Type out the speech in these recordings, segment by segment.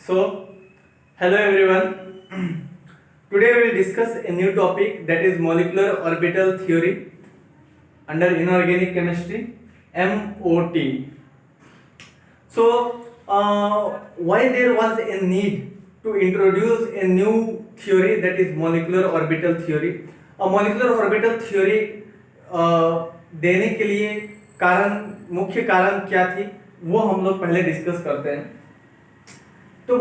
So, hello everyone. Today we will discuss a new topic, that is molecular orbital theory under inorganic chemistry, MOT. So, why there was a need to introduce a new theory, that is molecular orbital theory. Molecular orbital theory देने के लिए मुख्य कारण क्या थी, वो हम लोग पहले डिस्कस करते हैं. तो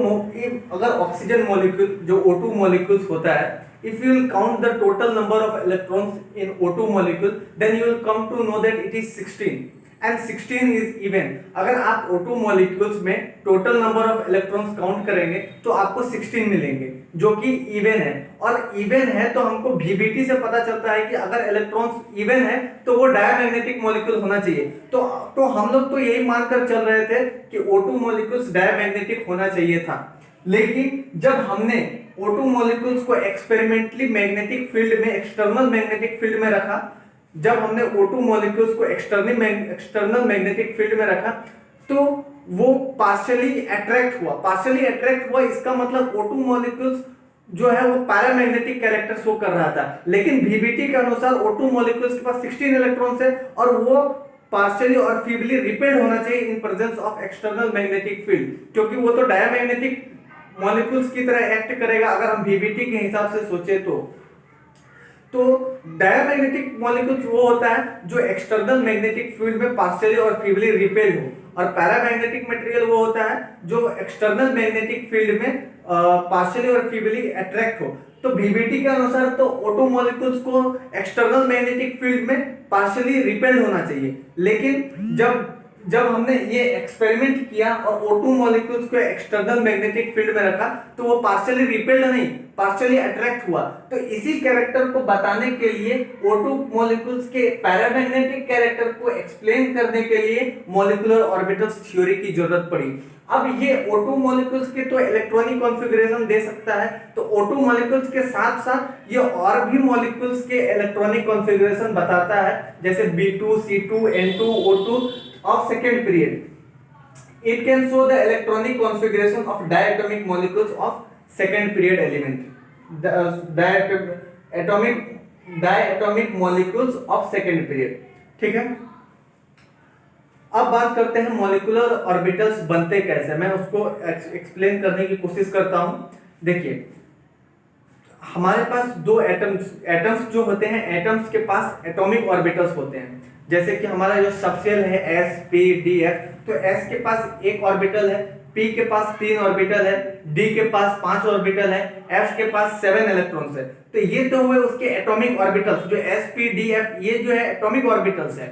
अगर ऑक्सीजन मॉलिक्यूल जो O2 मॉलिक्यूल्स होता है, if you will count the total number of electrons in O2 molecule, then you will come to know that it is 16 and 16 is even. अगर आप O2 मॉलिक्यूल्स में total number of electrons count करेंगे तो आपको 16 मिलेंगे, जो कि इवन है. और इवन है तो हमको VBT से पता चलता है कि अगर इलेक्ट्रॉन्स इवन है तो वो डायमैग्नेटिक मॉलिक्यूल होना चाहिए. तो हम लोग तो यही मानकर चल रहे थे कि O2 मॉलिक्यूल्स डायमैग्नेटिक होना चाहिए था. लेकिन जब हमने O2 मॉलिक्यूल्स को एक्सपेरिमेंटली मैग्नेटिक फील्ड में, एक्सटर्नल मैग्नेटिक फील्ड में रखा, जब हमने O2 मॉलिक्यूल्स को एक्सटर्नल मैग्नेटिक फील्ड में रखा, तो वो पार्शियली अट्रैक्ट हुआ. इसका मतलब O2 मॉलिक्यूल्स जो है वो पैरामैग्नेटिक कैरेक्टर शो कर रहा था. लेकिन VBT के अनुसार O2 मॉलिक्यूल्स के पास 16 इलेक्ट्रॉन्स है और वो पार्शियली और फीबली रिपेल्ड होना चाहिए in presence of external magnetic field, क्योंकि वो तो डायमैग्नेटिक मॉलिक्यूल्स की तरह एक्ट करेगा अगर हम VBT के हिसाब से सोचे तो डायमैग्नेटिक मॉलिक्यूल्स वो होता है जो एक्सटर्नल मैग्नेटिक फील्ड में पार्शियली और फीबली रिपेल हो, और पैरामैग्नेटिक मटेरियल वो होता है जो एक्सटर्नल मैग्नेटिक फील्ड में पार्शियली और फीबली अट्रैक्ट हो. तो VBT के अनुसार तो O2 मॉलिक्यूल्स को एक्सटर्नल मैग्नेटिक फील्ड में पार्शियली रिपेल्ड होना चाहिए. लेकिन जब हमने ये एक्सपेरिमेंट किया और O2 मॉलिक्यूल्स को एक्सटर्नल मैग्नेटिक फील्ड में रखा, तो वो पार्शियली रिपेल्ड नहीं, पार्शियली अट्रैक्ट हुआ. तो इसी कैरेक्टर को बताने के लिए O2 मॉलिक्यूल्स के पैरामैग्नेटिक कैरेक्टर को एक्सप्लेन करने के लिए मॉलिक्यूलर ऑर्बिटल्स थ्योरी की जरूरत पड़ी. अब ये O2 मॉलिक्यूल्स के तो इलेक्ट्रॉनिक कॉन्फ़िगरेशन दे सकता है, तो O2 मॉलिक्यूल्स के साथ साथ ये और भी मॉलिक्यूल्स के इलेक्ट्रॉनिक कॉन्फ़िगरेशन बताता है, जैसे B2, C2, N2, O2 of second period. It can show the electronic configuration of diatomic molecules of second period element. The diatomic molecules of second period. ठीक है. अब बात करते हैं मॉलिक्यूलर ऑर्बिटल्स बनते कैसे. मैं उसको एक्सप्लेन करने की कोशिश करता हूं. देखिए, हमारे पास दो एटम्स जो होते हैं, एटम्स के पास एटॉमिक ऑर्बिटल्स होते हैं. जैसे कि हमारा जो सबशेल है S, P, D, F, तो S के पास एक ऑर्बिटल है, P के पास 3 ऑर्बिटल है, D के पास 5 ऑर्बिटल है, F के पास 7 इलेक्ट्रॉन्स है. तो ये तो हुए उसके एटॉमिक ऑर्बिटल्स, जो S, P, D, F ये जो है एटॉमिक ऑर्बिटल्स है.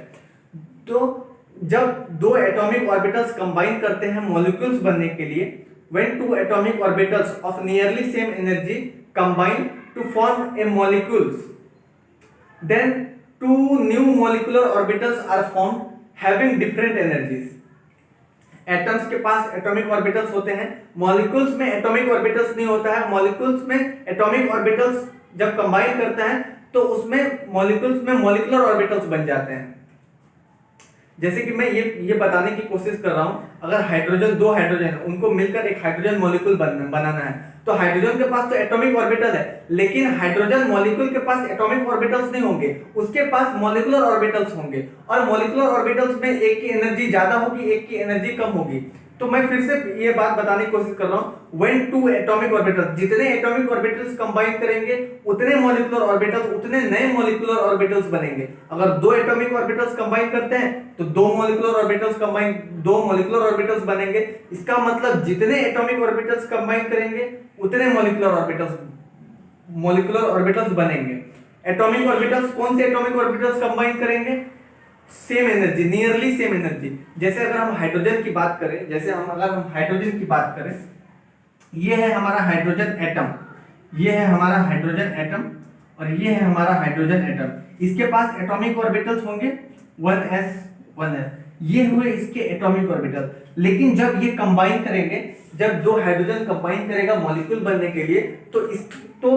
तो जब दो एटॉमिक ऑर्बिटल्स कंबाइन करते हैं मॉलिक्यूल्स बनने के लिए, when two atomic orbitals of nearly same energy combine to form a molecules, then two new molecular orbitals are formed having different energies. Atoms के पास एटॉमिक ऑर्बिटल्स होते हैं, मॉलिक्यूल्स में atomic orbitals नहीं होता है. मॉलिक्यूल्स में एटॉमिक ऑर्बिटल्स जब combine करते हैं तो उसमें मॉलिक्यूल्स में मॉलिक्यूलर ऑर्बिटल्स बन जाते हैं. जैसे कि मैं ये बताने की कोशिश कर रहा हूं, अगर दो हाइड्रोजन है, उनको मिलकर एक हाइड्रोजन मॉलिक्यूल बनाना है, तो हाइड्रोजन के पास तो एटॉमिक ऑर्बिटल है, लेकिन हाइड्रोजन मॉलिक्यूल के पास एटॉमिक ऑर्बिटल्स नहीं होंगे, उसके पास मॉलिक्यूलर ऑर्बिटल्स होंगे. और मॉलिक्यूलर ऑर्बिटल्स में एक की एनर्जी ज्यादा होगी, एक की एनर्जी कम होगी. तो मैं फिर से ये बात बताने की कोशिश कर रहा हूं, when two atomic orbitals, जितने एटॉमिक ऑर्बिटल्स कंबाइन करेंगे उतने मॉलिक्यूलर ऑर्बिटल्स, उतने नए मॉलिक्यूलर ऑर्बिटल्स बनेंगे. अगर दो एटॉमिक ऑर्बिटल्स कंबाइन करते हैं तो दो मॉलिक्यूलर ऑर्बिटल्स बनेंगे. इसका मतलब जितने एटॉमिक ऑर्बिटल्स कंबाइन करेंगे उतने मॉलिक्यूलर ऑर्बिटल्स बनेंगे. एटॉमिक ऑर्बिटल्स, कौन से एटॉमिक ऑर्बिटल्स कंबाइन करेंगे? Same energy, nearly same energy. जैसे अगर हम हाइड्रोजन की बात करें, ये है हमारा हाइड्रोजन एटम, ये है हमारा हाइड्रोजन एटम और ये है हमारा हाइड्रोजन एटम. इसके पास एटॉमिक ऑर्बिटल्स होंगे 1s 1s, ये हुए इसके एटॉमिक ऑर्बिटल. लेकिन जब ये कंबाइन करेंगे जब दो हाइड्रोजन कंबाइन करेगा मॉलिक्यूल बनने के लिए, तो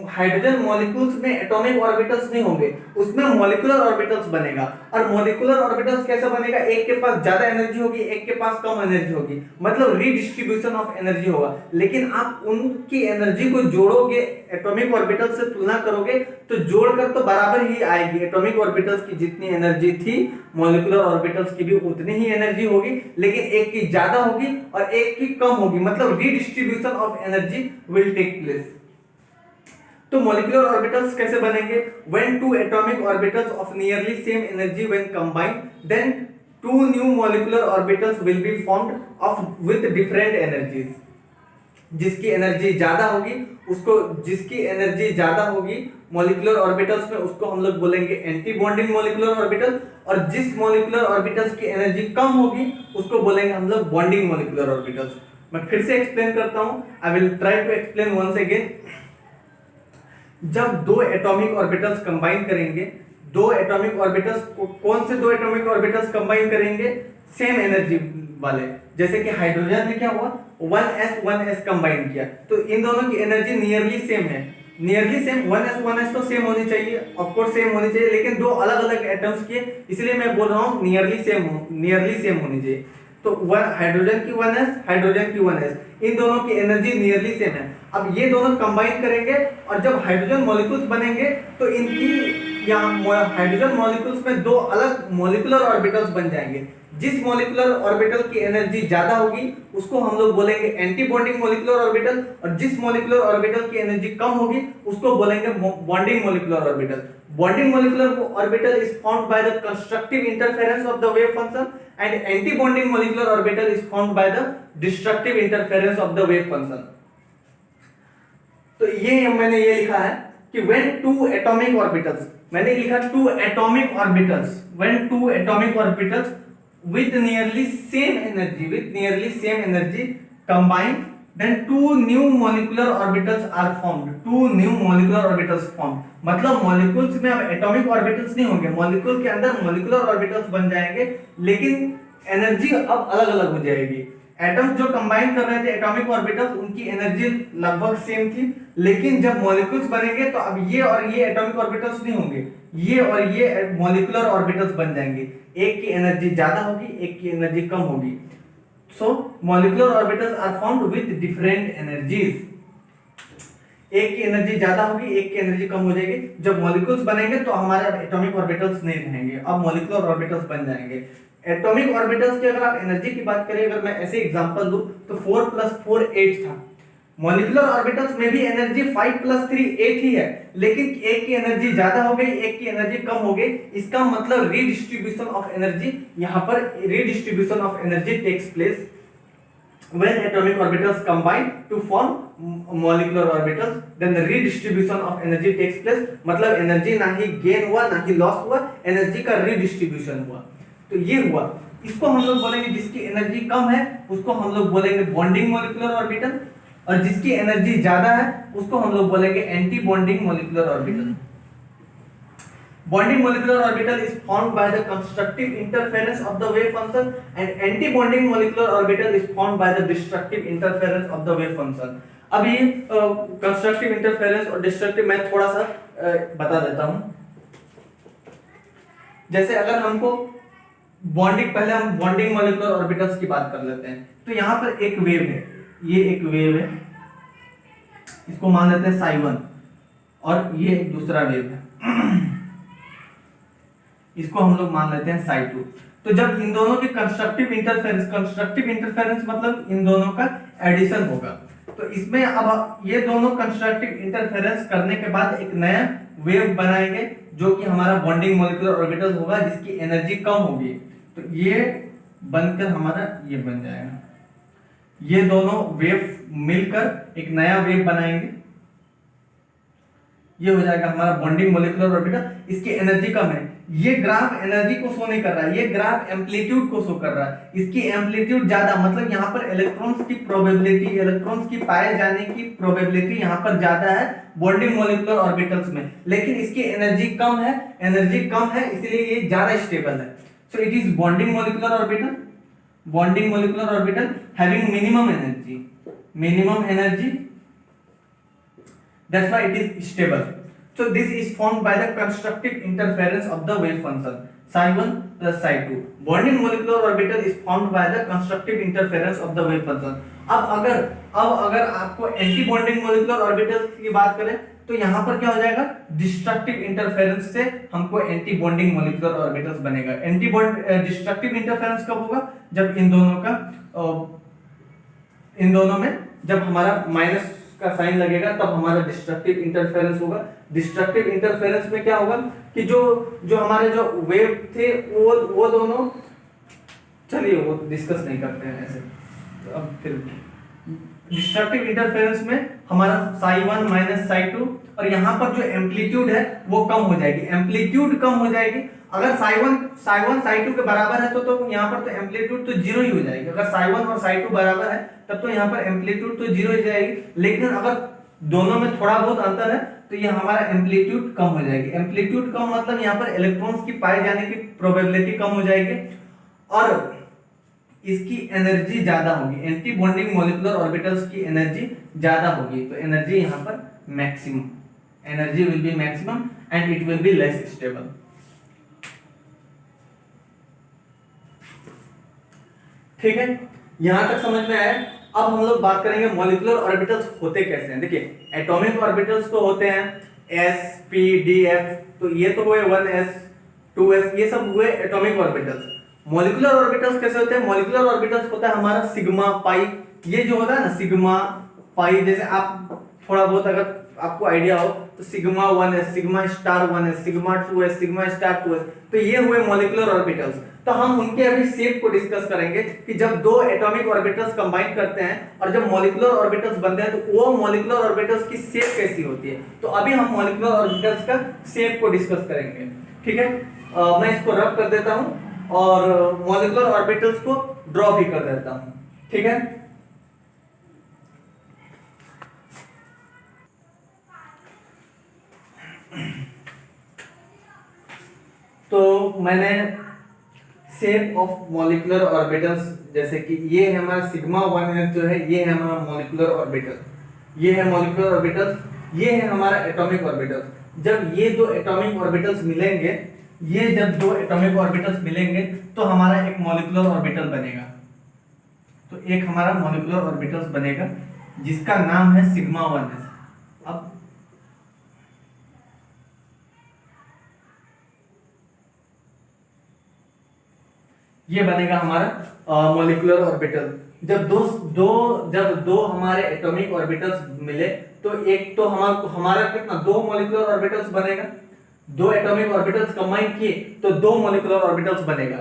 हाइड्रोजन मॉलिक्यूल्स में एटॉमिक ऑर्बिटल्स नहीं होंगे, उसमें मॉलिक्यूलर ऑर्बिटल्स बनेगा। और मॉलिक्यूलर ऑर्बिटल्स कैसे बनेगा, एक के पास ज्यादा एनर्जी होगी, एक के पास कम एनर्जी होगी, मतलब रीडिस्ट्रीब्यूशन ऑफ एनर्जी होगा। लेकिन आप उनकी एनर्जी को जोड़ोगे, एटॉमिक ऑर्बिटल्स से तुलना करोगे तो जोड़कर तो बराबर ही आएगी। एटॉमिक ऑर्बिटल्स की जितनी एनर्जी थी मॉलिक्यूलर ऑर्बिटल्स की भी उतनी ही एनर्जी होगी, लेकिन एक की ज्यादा होगी और एक की कम होगी, मतलब redistribution of energy will take place. तो मॉलिक्यूलर ऑर्बिटल्स कैसे बनेंगे, when two atomic orbitals of nearly same energy when combined, then two new molecular orbitals will be formed of with different energies। जिसकी एनर्जी ज्यादा होगी उसको, जिसकी energy ज्यादा होगी मॉलिक्यूलर ऑर्बिटल्स में, उसको हम लोग बोलेंगे एंटी बॉन्डिंग मॉलिक्यूलर ऑर्बिटल, और जिस मॉलिक्यूलर ऑर्बिटल्स की एनर्जी कम होगी उसको बोलेंगे हम लोग बॉन्डिंग मॉलिक्यूलर ऑर्बिटल्स। मैं फिर से एक्सप्लेन करता हूं, I will try to explain once again. जब दो एटॉमिक ऑर्बिटल्स कंबाइन करेंगे, दो एटॉमिक ऑर्बिटल्स, कौन से दो एटॉमिक ऑर्बिटल्स कंबाइन करेंगे, सेम एनर्जी वाले। जैसे कि हाइड्रोजन में क्या हुआ, 1s कंबाइन किया, तो इन दोनों की एनर्जी नियरली सेम है, नियरली सेम, 1s तो सेम होनी चाहिए, ऑफ कोर्स सेम होनी चाहिए, लेकिन दो अलग अलग एटम्स की, इसलिए मैं बोल रहा हूं नियरली सेम होनी चाहिए। तो हाइड्रोजन की 1s, हाइड्रोजन की 1s, इन दोनों की एनर्जी नियरली सेम है। अब ये दोनों कंबाइन करेंगे और जब हाइड्रोजन मॉलिक्यूल्स बनेंगे तो इनकी यहाँ हाइड्रोजन मॉलिक्यूल्स में दो अलग मॉलिक्यूलर ऑर्बिटल्स बन जाएंगे। जिस मॉलिक्यूलर ऑर्बिटल की एनर्जी ज्यादा होगी उसको हम लोग बोलेंगे एंटी बॉन्डिंग मॉलिक्यूलर ऑर्बिटल, और जिस मॉलिक्यूलर ऑर्बिटल की एनर्जी कम होगी उसको बोलेंगे bonding molecular orbital. Bonding molecular orbital is formed by the constructive interference of the wave function, and anti bonding molecular orbital is formed by the destructive interference of the wave function. तो ये मैंने ये लिखा है कि when two atomic orbitals, मैंने लिखा two atomic orbitals, when two atomic orbitals with nearly same energy combine, then two new molecular orbitals are formed, two new molecular orbitals formed। मतलब मॉलिक्यूल्स में अब एटॉमिक ऑर्बिटल्स नहीं होंगे, molecule के अंदर molecular orbitals बन जाएंगे, लेकिन एनर्जी अब अलग अलग हो जाएगी। एटम्स जो कंबाइन कर रहे थे एटॉमिक ऑर्बिटल्स, उनकी एनर्जी लगभग सेम थी, लेकिन जब मॉलिक्यूल्स बनेंगे तो अब ये और ये एटॉमिक ऑर्बिटल्स नहीं होंगे, ये और ये मॉलिक्यूलर ऑर्बिटल्स बन जाएंगे। एक की एनर्जी ज्यादा होगी, एक की एनर्जी कम होगी। So molecular orbitals are formed with different energies. एक की एनर्जी ज्यादा होगी, एक की एनर्जी कम हो जाएगी। जब मॉलिक्यूल्स बनेंगे तो हमारे अब एटॉमिक ऑर्बिटल्स नहीं रहेंगे, अब मॉलिक्यूलर ऑर्बिटल्स बन जाएंगे। एटॉमिक ऑर्बिटल्स की अगर आप एनर्जी की बात करें, अगर मैं ऐसे एग्जांपल दूं तो 4 + 4 8 था। मॉलिक्यूलर ऑर्बिटल्स में भी एनर्जी 5 + 3 8 ही है, लेकिन एक की एनर्जी ज्यादा हो गई, एक की एनर्जी कम हो गई। इसका मतलब रीडिस्ट्रीब्यूशन ऑफ एनर्जी, यहां पर redistribution of energy takes place when atomic orbitals combine to form molecular orbitals, then the redistribution of energy takes place। मतलब एनर्जी ना ही गेन हुआ ना ही लॉस हुआ, एनर्जी का रीडिस्ट्रीब्यूशन हुआ। तो ये हुआ, इसको हम लोग बोलेंगे, जिसकी एनर्जी कम है उसको हम लोग बोलेंगे बॉन्डिंग मॉलिक्यूलर ऑर्बिटल, और जिसकी एनर्जी ज्यादा है उसको हम लोग बोलेंगे anti bonding molecular orbital. Bonding molecular orbital is formed by the constructive interference of the wave function, and anti-bonding molecular orbital is formed by the destructive interference of the wave function। अब ये constructive interference और destructive मैं थोड़ा सा बता देता हूँ। जैसे अगर हमको बॉन्डिंग, पहले हम बॉन्डिंग मॉलिक्यूलर ऑर्बिटल्स की बात कर लेते हैं। तो यहाँ पर एक वेव है, ये एक वेव है, इसको मान लेते हैं psi1, और ये एक दूसरा वेव है, इसको हम लोग मान लेते हैं psi2। तो जब इन दोनों की कंस्ट्रक्टिव इंटरफेरेंस मतलब इन दोनों का एडिशन होगा, तो इसमें अब ये दोनों कंस्ट्रक्टिव इंटरफेरेंस करने के बाद एक नया वेव बनाएंगे जो कि हमारा बॉन्डिंग मॉलिक्यूलर ऑर्बिटल होगा, जिसकी एनर्जी कम होगी। तो ये बनकर हमारा ये बन जाएगा, ये दोनों वेव मिलकर एक नया वेव बनाएंगे, ये हो जाएगा हमारा बॉन्डिंग मॉलिक्यूलर ऑर्बिटल। इसकी एनर्जी कम है, ये ग्राफ एनर्जी को शो नहीं कर रहा है, ये ग्राफ एम्पलीट्यूड को शो कर रहा है। इसकी एम्पलीट्यूड ज्यादा, मतलब यहाँ पर इलेक्ट्रॉन्स की प्रोबेबिलिटी, इलेक्ट्रॉन्स की पाए जाने की प्रोबेबिलिटी यहाँ पर ज्यादा है बॉन्डिंग मॉलिक्यूलर ऑर्बिटल्स में, लेकिन इसकी एनर्जी कम है, इसलिए ये ज्यादा स्टेबल है। So it is bonding molecular orbital. bonding molecular orbital having minimum energy, that's why it is stable. So this is formed by the constructive interference of the wave function psi1 plus psi2. Bonding molecular orbital is formed by the constructive interference of the wave function. अब अगर आपको anti bonding molecular orbital की बात करें तो यहाँ पर क्या हो जाएगा, डिस्ट्रक्टिव इंटरफेरेंस से हमको एंटी बॉन्डिंग मोलिकुलर ऑर्बिटल्स बनेगा. डिस्ट्रक्टिव इंटरफेरेंस कब होगा, जब इन दोनों में जब हमारा माइनस का साइन लगेगा तब हमारा डिस्ट्रक्टिव इंटरफेरेंस होगा. डिस्ट्रक्टिव इंटरफेरेंस में क्या होगा कि जो हमारे जो वेव थे वो दोनों, चलिए वो डिस्कस नहीं करते हैं ऐसे. तो अब फिर डिस्ट्रक्टिव इंटरफेरेंस में हमारा psi1 माइनस psi2, और यहाँ पर जो एम्पलीट्यूड है वो कम हो जाएगी. एम्पलीट्यूड कम हो जाएगी. अगर psi1 psi2 के बराबर है तो यहाँ पर तो एम्पलीट्यूड तो जीरो ही हो जाएगी. अगर psi1 और psi2 बराबर है तब तो यहाँ पर एम्पलीट्यूड तो जीरो ही जाएगी. लेकिन अगर दोनों में थोड़ा बहुत अंतर है तो ये हमारा एम्पलीट्यूड कम हो जाएगी. एम्पलीट्यूड कम मतलब यहाँ पर इलेक्ट्रॉन्स की पाए जाने की प्रोबेबिलिटी कम हो जाएगी और इसकी एनर्जी ज्यादा होगी. एंटी बॉन्डिंग मॉलिक्यूलर ऑर्बिटल्स की एनर्जी ज्यादा होगी, तो एनर्जी यहाँ पर maximum, energy will be maximum and it will be less stable. ठीक है, यहां तक समझ में आया. अब हम लोग बात करेंगे मॉलिक्यूलर ऑर्बिटल्स होते कैसे हैं. देखिए एटॉमिक ऑर्बिटल्स तो होते हैं s p d f, तो ये तो हुए 1s 2s, ये सब हुए एटॉमिक ऑर्बिटल्स. मॉलिक्यूलर ऑर्बिटल्स कैसे होते हैं, मॉलिक्यूलर ऑर्बिटल्स होता है हमारा सिग्मा पाई. ये जो होता है ना सिग्मा पाई, जैसे आप थोड़ा बहुत अगर आपको आइडिया हो तो sigma 1s, sigma star 1s, sigma 2s, sigma star 2s, तो ये हुए मॉलिक्यूलर ऑर्बिटल्स. तो हम उनके अभी शेप को डिस्कस करेंगे कि जब दो एटॉमिक ऑर्बिटल्स कंबाइन करते हैं और जब मॉलिक्यूलर ऑर्बिटल्स बनते हैं तो वो मॉलिक्यूलर ऑर्बिटल्स की शेप कैसी होती है. तो अभी हम मॉलिक्यूलर ऑर्बिटल्स का शेप को डिस्कस करेंगे. ठीक है, मैं इसको रब कर देता हूं और मॉलिक्यूलर ऑर्बिटल्स को ड्रॉ भी कर देता हूं. ठीक है, तो मैंने शेप ऑफ मॉलिक्यूलर ऑर्बिटल्स, जैसे कि ये है हमारा सिग्मा 1s जो है, ये है हमारा मॉलिक्यूलर ऑर्बिटल, ये है मॉलिक्यूलर ऑर्बिटल्स, ये है हमारा एटॉमिक ऑर्बिटल्स. जब ये दो एटॉमिक ऑर्बिटल्स मिलेंगे, ये जब दो एटॉमिक ऑर्बिटल्स मिलेंगे तो हमारा एक मॉलिक्यूलर ऑर्बिटल बनेगा. तो एक हमारा मॉलिक्यूलर ऑर्बिटल्स बनेगा जिसका नाम है सिग्मा 1s. अब ये बनेगा हमारा मॉलिक्यूलर ऑर्बिटल. जब दो हमारे एटॉमिक ऑर्बिटल्स मिले तो एक तो हमारा कितना, दो मॉलिक्यूलर ऑर्बिटल्स बनेगा. दो एटॉमिक ऑर्बिटल्स कंबाइन किए तो दो मॉलिक्यूलर ऑर्बिटल्स बनेगा.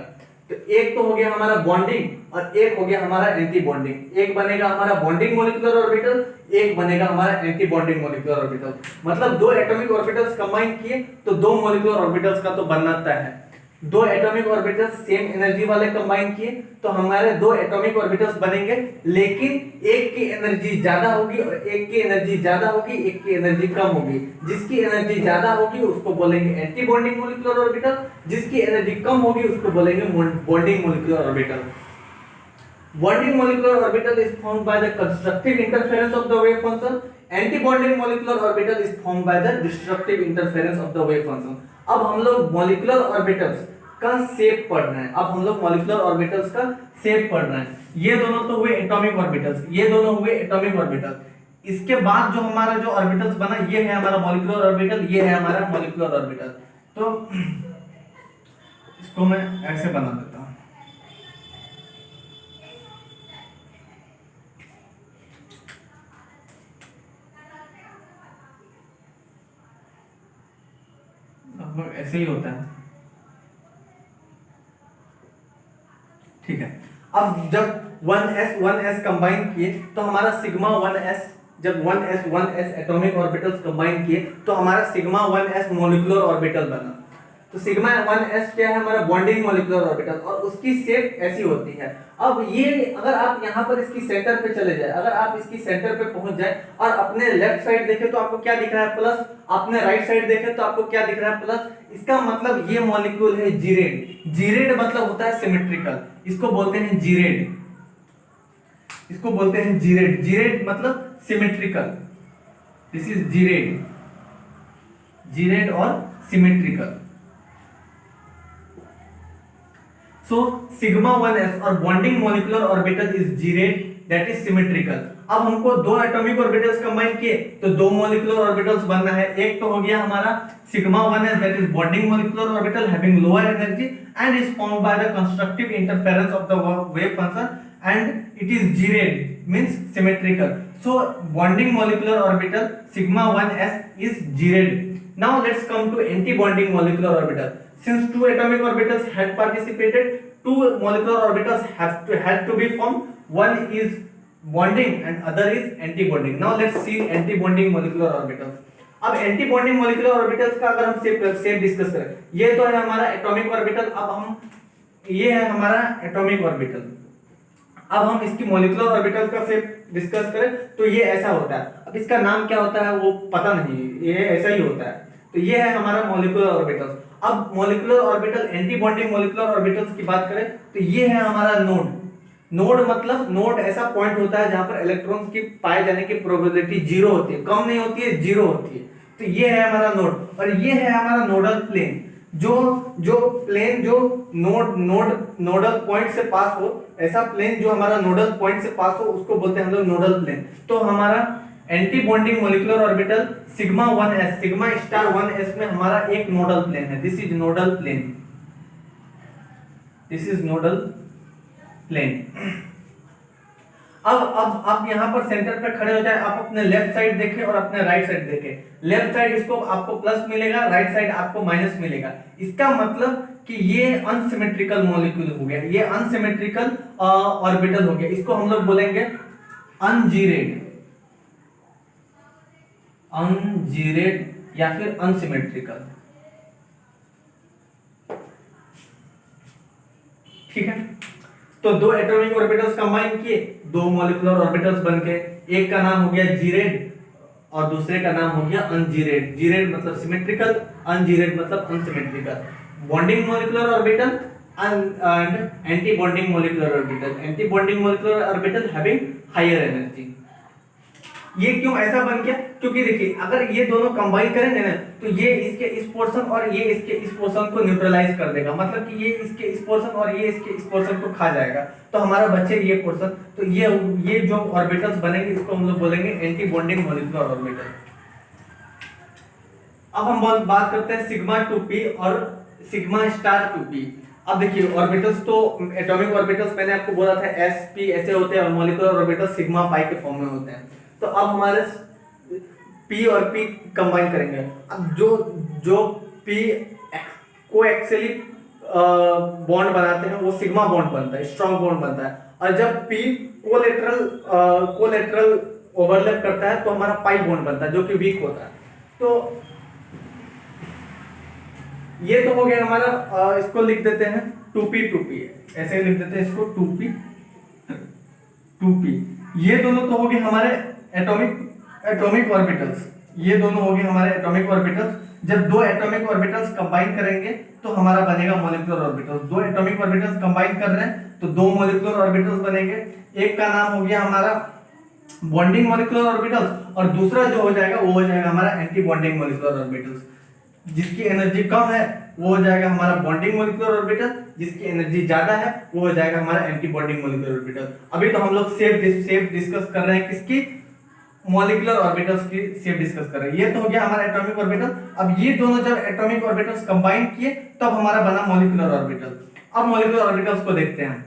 तो एक तो हो गया हमारा बॉन्डिंग और एक हो गया हमारा एंटी बॉन्डिंग. एक बनेगा हमारा बॉन्डिंग मॉलिक्यूलर ऑर्बिटल, एक बनेगा हमारा एंटी बॉन्डिंग मॉलिक्यूलर ऑर्बिटल. मतलब दो एटॉमिक ऑर्बिटल्स कंबाइन किए तो दो मॉलिक्यूलर ऑर्बिटल्स का तो बनना तय है. दो एटॉमिक ऑर्बिटल्स सेम एनर्जी वाले कंबाइन किए तो हमारे दो एटॉमिक ऑर्बिटल्स बनेंगे, लेकिन एक की एनर्जी ज्यादा होगी और एक की एनर्जी ज्यादा होगी, एक की एनर्जी कम होगी. जिसकी एनर्जी ज्यादा होगी उसको बोलेंगे एंटी बॉन्डिंग मॉलिक्यूलर ऑर्बिटल, जिसकी एनर्जी कम होगी उसको बोलेंगे bonding molecular orbital. Bonding molecular orbital is formed by the constructive interference of the wave function. Anti-bonding molecular orbital is formed by the destructive interference of the wave function. अब हम लोग molecular orbitals का shape पढ़ रहे हैं. अब हम लोग molecular orbitals का शेप पढ़ रहे हैं. ये दोनों तो हुए atomic orbitals, ये दोनों हुए atomic orbitals. इसके बाद जो हमारा जो orbitals बना, ये है हमारा molecular orbital, ये है हमारा molecular orbital. तो इसको मैं ऐसे बना देता हूँ. ऐसे ही होता है. ठीक है, अब जब 1s कंबाइन किए तो हमारा सिग्मा 1s, जब 1s एटॉमिक ऑर्बिटल्स कंबाइन किए तो हमारा सिग्मा 1s मॉलिक्यूलर ऑर्बिटल बना. तो सिग्मा 1s क्या है, हमारा बॉन्डिंग मॉलिक्यूलर ऑर्बिटल, और उसकी शेप ऐसी होती है. अब ये अगर आप यहाँ पर इसकी सेंटर पे चले जाए, अगर आप इसकी सेंटर पे पहुंच जाए और अपने लेफ्ट साइड देखे तो आपको क्या दिख रहा है, प्लस. आपने राइट साइड देखे तो आपको क्या दिख रहा है, प्लस. इसका मतलब ये मॉलिक्यूल है जीरेड. जीरेड मतलब होता है सिमेट्रिकल. इसको बोलते हैं जीरेड, इसको बोलते हैं जीरेड। जीरेड मतलब symmetrical, this is geared, geared और सिमेट्रिकल। सो सिग्मा 1s और bonding molecular orbital is geared that is symmetrical. अब हमको दो एटॉमिक ऑर्बिटल्स कंबाइन किए तो दो मॉलिक्यूलर ऑर्बिटल्स बनना है। एक तो हो गया हमारा sigma 1s that is bonding molecular orbital having lower energy and is formed by the constructive interference of the wave function and it is geared means symmetrical. So bonding molecular orbital sigma 1s is geared. Now let's come to anti-bonding molecular orbital. Since two atomic orbitals had participated, two molecular orbitals had to be formed. One is bonding and other is anti-bonding. Now let's see anti-bonding molecular orbitals. अब anti-bonding molecular orbitals का अगर हम shape discuss करें, ये तो है हमारा atomic orbital. अब हम ये है हमारा एटॉमिक ऑर्बिटल। अब हम इसकी मॉलिक्यूलर ऑर्बिटल का शेप डिस्कस करें तो ये ऐसा होता है। अब इसका नाम क्या होता है वो पता नहीं, ये ऐसा ही होता है। तो ये है हमारा मॉलिक्यूलर ऑर्बिटल्स। अब molecular orbital anti bonding molecular orbitals की बात करें तो ये है हमारा नोड। नोड मतलब नोड ऐसा पॉइंट होता है जहां पर इलेक्ट्रॉन्स की पाए जाने की प्रोबेबिलिटी जीरो होती है, कम नहीं होती है, जीरो होती है। तो ये है हमारा नोड और ये है हमारा नोडल प्लेन। जो प्लेन जो नोडल पॉइंट से पास हो, ऐसा प्लेन जो हमारा नोडल पॉइंट से पास हो उसको बोलते हैं हम लोग नोडल प्लेन। तो हमारा anti bonding molecular orbital sigma 1s sigma star 1s में हमारा एक नोडल प्लेन है। This is nodal plane, this is nodal plane. अब आप यहां पर सेंटर पे खड़े हो जाए, आप अपने लेफ्ट साइड देखें और अपने राइट साइड देखें। लेफ्ट साइड इसको आपको प्लस मिलेगा, राइट साइड आपको माइनस मिलेगा। इसका मतलब कि ये अनसिमेट्रिकल मॉलिक्यूल हो गया, ये अनसिमेट्रिकल ऑर्बिटल हो गया। इसको हम लोग बोलेंगे अनजीरेड, अनजीरेड या फिर अनसिमेट्रिकल। ठीक है, तो दो एटॉमिक ऑर्बिटल्स कंबाइन किए, दो मॉलिक्यूलर ऑर्बिटल्स बनके, एक का नाम हो गया जीरेड और दूसरे का नाम हो गया अनजीरेड। जीरेड मतलब सिमेट्रिकल, अनजीरेड मतलब unsymmetrical. Bonding molecular orbital and anti bonding molecular orbital. Anti bonding molecular orbital having higher energy. ये क्यों ऐसा बन गया? क्योंकि देखिए अगर ये दोनों कंबाइन करेंगे ना तो ये इसके इस पोर्शन और ये इसके इस पोर्शन को न्यूट्रलाइज कर देगा, मतलब कि ये इसके इस पोर्शन और ये इसके इस पोर्शन को खा जाएगा, तो हमारा बचे ये पोर्शन। तो ये जो ऑर्बिटल्स बनेंगे इसको हम लोग बोलेंगे एंटी बॉन्डिंग मॉलिक्यूलर ऑर्बिटल। अब हम बात करते हैं सिग्मा 2p और सिग्मा स्टार 2p। अब देखिए ऑर्बिटल्स तो एटॉमिक ऑर्बिटल्स मैंने आपको बोला था sp ऐसे होते हैं और मॉलिक्यूलर ऑर्बिटल्स सिग्मा पाई के फॉर्म में होते हैं। तो अब हमारे p और p कंबाइन करेंगे। अब जो p को एक्चुअली बॉन्ड बनाते हैं वो सिग्मा बॉन्ड बनता है, स्ट्रॉन्ग बॉन्ड बनता है। और जब p कोलेटरल ओवरलैप करता है तो हमारा पाई बॉन्ड बनता है जो कि वीक होता है। तो ये तो हो गया हमारा, इसको लिख देते हैं 2p ऐसे लिख देते हैं इसको 2p। ये दोनों तो हो गए हमारे एटॉमिक ऑर्बिटल्स, ये दोनों हो गए हमारे एटॉमिक ऑर्बिटल्स। जब दो एटॉमिक ऑर्बिटल्स कंबाइन करेंगे तो हमारा बनेगा मॉलिक्यूलर ऑर्बिटल्स। दो एटॉमिक ऑर्बिटल्स कंबाइन कर रहे हैं तो दो मॉलिक्यूलर ऑर्बिटल्स बनेंगे। एक का नाम हो गया हमारा बॉन्डिंग मॉलिक्यूलर ऑर्बिटल्स और दूसरा जो हो जाएगा वो हो जाएगा हमारा एंटी बॉन्डिंग मॉलिक्यूलर ऑर्बिटल्स। जिसकी एनर्जी कम है वो हो जाएगा हमारा बॉन्डिंग मॉलिक्यूलर ऑर्बिटल, जिसकी एनर्जी ज्यादा है वो हो जाएगा हमारा एंटी बॉन्डिंग मॉलिक्यूलर ऑर्बिटल। अभी तो हम लोग शेप डिस्कस कर रहे हैं, किसकी? मॉलिक्यूलर ऑर्बिटल्स की शेप डिस्कस कर रहे हैं। ये तो हो गया हमारा एटॉमिक ऑर्बिटल। अब ये दोनों जब एटॉमिक ऑर्बिटल्स कंबाइन किए तब हमारा बना मॉलिक्यूलर ऑर्बिटल। अब मॉलिक्यूलर ऑर्बिटल्स को देखते हैं।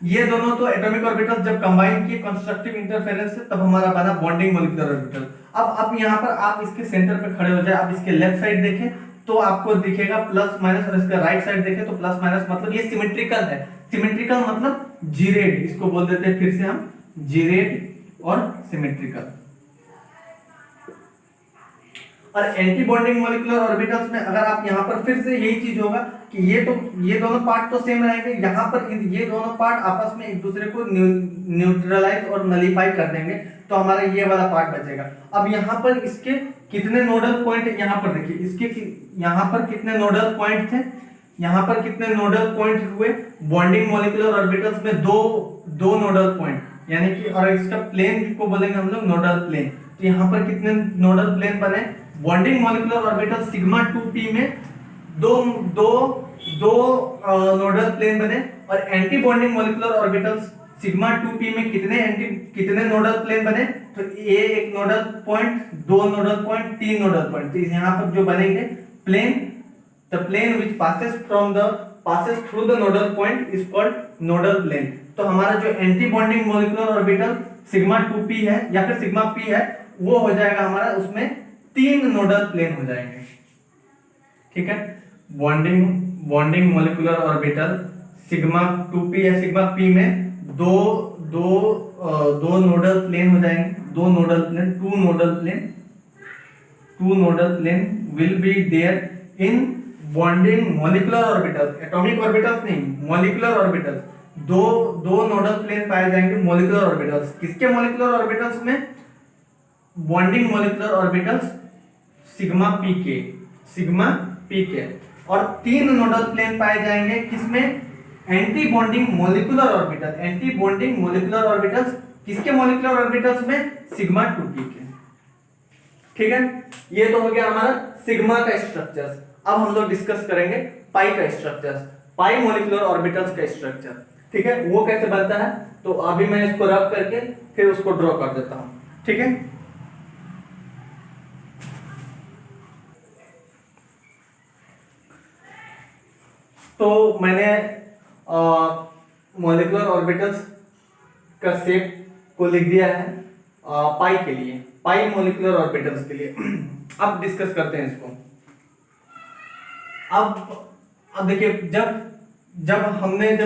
ये दोनों तो एटॉमिक ऑर्बिटल्स जब कंबाइन किए कंस्ट्रक्टिव इंटरफेरेंस से तब हमारा बना बॉन्डिंग मॉलिक्यूलर ऑर्बिटल। अब यहाँ पर आप इसके सेंटर पे खड़े हो जाए, आप इसके लेफ्ट साइड देखें तो आपको दिखेगा प्लस माइनस और इसका राइट साइड देखें तो प्लस माइनस, मतलब ये सिमेट्रिकल है। सिमेट्रिकल मतलब जीरेड, इसको बोल देते हैं फिर से हम जीरेड और सिमेट्रिकल। और एंटी बॉन्डिंग मॉलिक्यूलर ऑर्बिटल्स में अगर आप यहाँ पर फिर से यही चीज होगा कि ये दोनों पार्ट तो सेम रहेंगे, यहाँ पर ये दोनों पार्ट आपस में एक दूसरे को न्यूट्रलाइज और नलीफाई कर देंगे तो हमारा ये वाला पार्ट बचेगा। अब यहाँ पर इसके कितने नोडल पॉइंट, यहाँ पर देखिए इसके यहाँ पर कितने नोडल पॉइंट थे, यहाँ पर कितने नोडल पॉइंट हुए बॉन्डिंग मॉलिक्यूलर ऑर्बिटल्स में दो नोडल पॉइंट यानी कि, और इसका प्लेन को बोलेंगे हम लोग नोडल प्लेन। तो यहाँ पर कितने नोडल प्लेन बने? Bonding molecular orbital sigma 2p में दो दो दो नोडल प्लेन बने, और anti bonding molecular orbitals sigma 2p में कितने नोडल प्लेन बने? तो ये एक नोडल पॉइंट, दो नोडल पॉइंट, तीन नोडल पॉइंट। तो यहाँ पर जो बनेंगे plane, the plane which passes through the nodal point is called nodal plane। तो हमारा जो anti bonding molecular orbital sigma 2p है या फिर सिग्मा p है, वो हो जाएगा हमारा, उसमें तीन नोडल प्लेन हो जाएंगे। ठीक है, bonding molecular orbital sigma 2p या सिग्मा p में दो नोडल प्लेन हो जाएंगे, two nodal plane will be there in bonding molecular orbital, atomic orbitals नहीं, मॉलिक्यूलर ऑर्बिटल्स। दो नोडल प्लेन पाए जाएंगे मॉलिक्यूलर ऑर्बिटल्स। किसके मॉलिक्यूलर ऑर्बिटल्स में? Bonding molecular orbitals sigma p के, और तीन नोडल प्लेन पाए जाएंगे किसमें? Anti bonding molecular orbitals. किसके मॉलिक्यूलर ऑर्बिटल्स में? सिग्मा 2p के। ठीक है, ये तो हो गया हमारा सिग्मा का स्ट्रक्चर। अब हम लोग डिस्कस करेंगे पाई का स्ट्रक्चर, पाई मॉलिक्यूलर ऑर्बिटल्स का स्ट्रक्चर। ठीक है, वो कैसे बनता है? तो अभी मैं इसको रब करके फिर उसको ड्रॉ कर देता हूं। ठीक है, तो मैंने मॉलिक्यूलर ऑर्बिटल्स का शेप को लिख दिया है पाई के लिए, पाई मॉलिक्यूलर ऑर्बिटल्स के लिए। अब डिस्कस करते हैं इसको। अब देखिए, जब हमने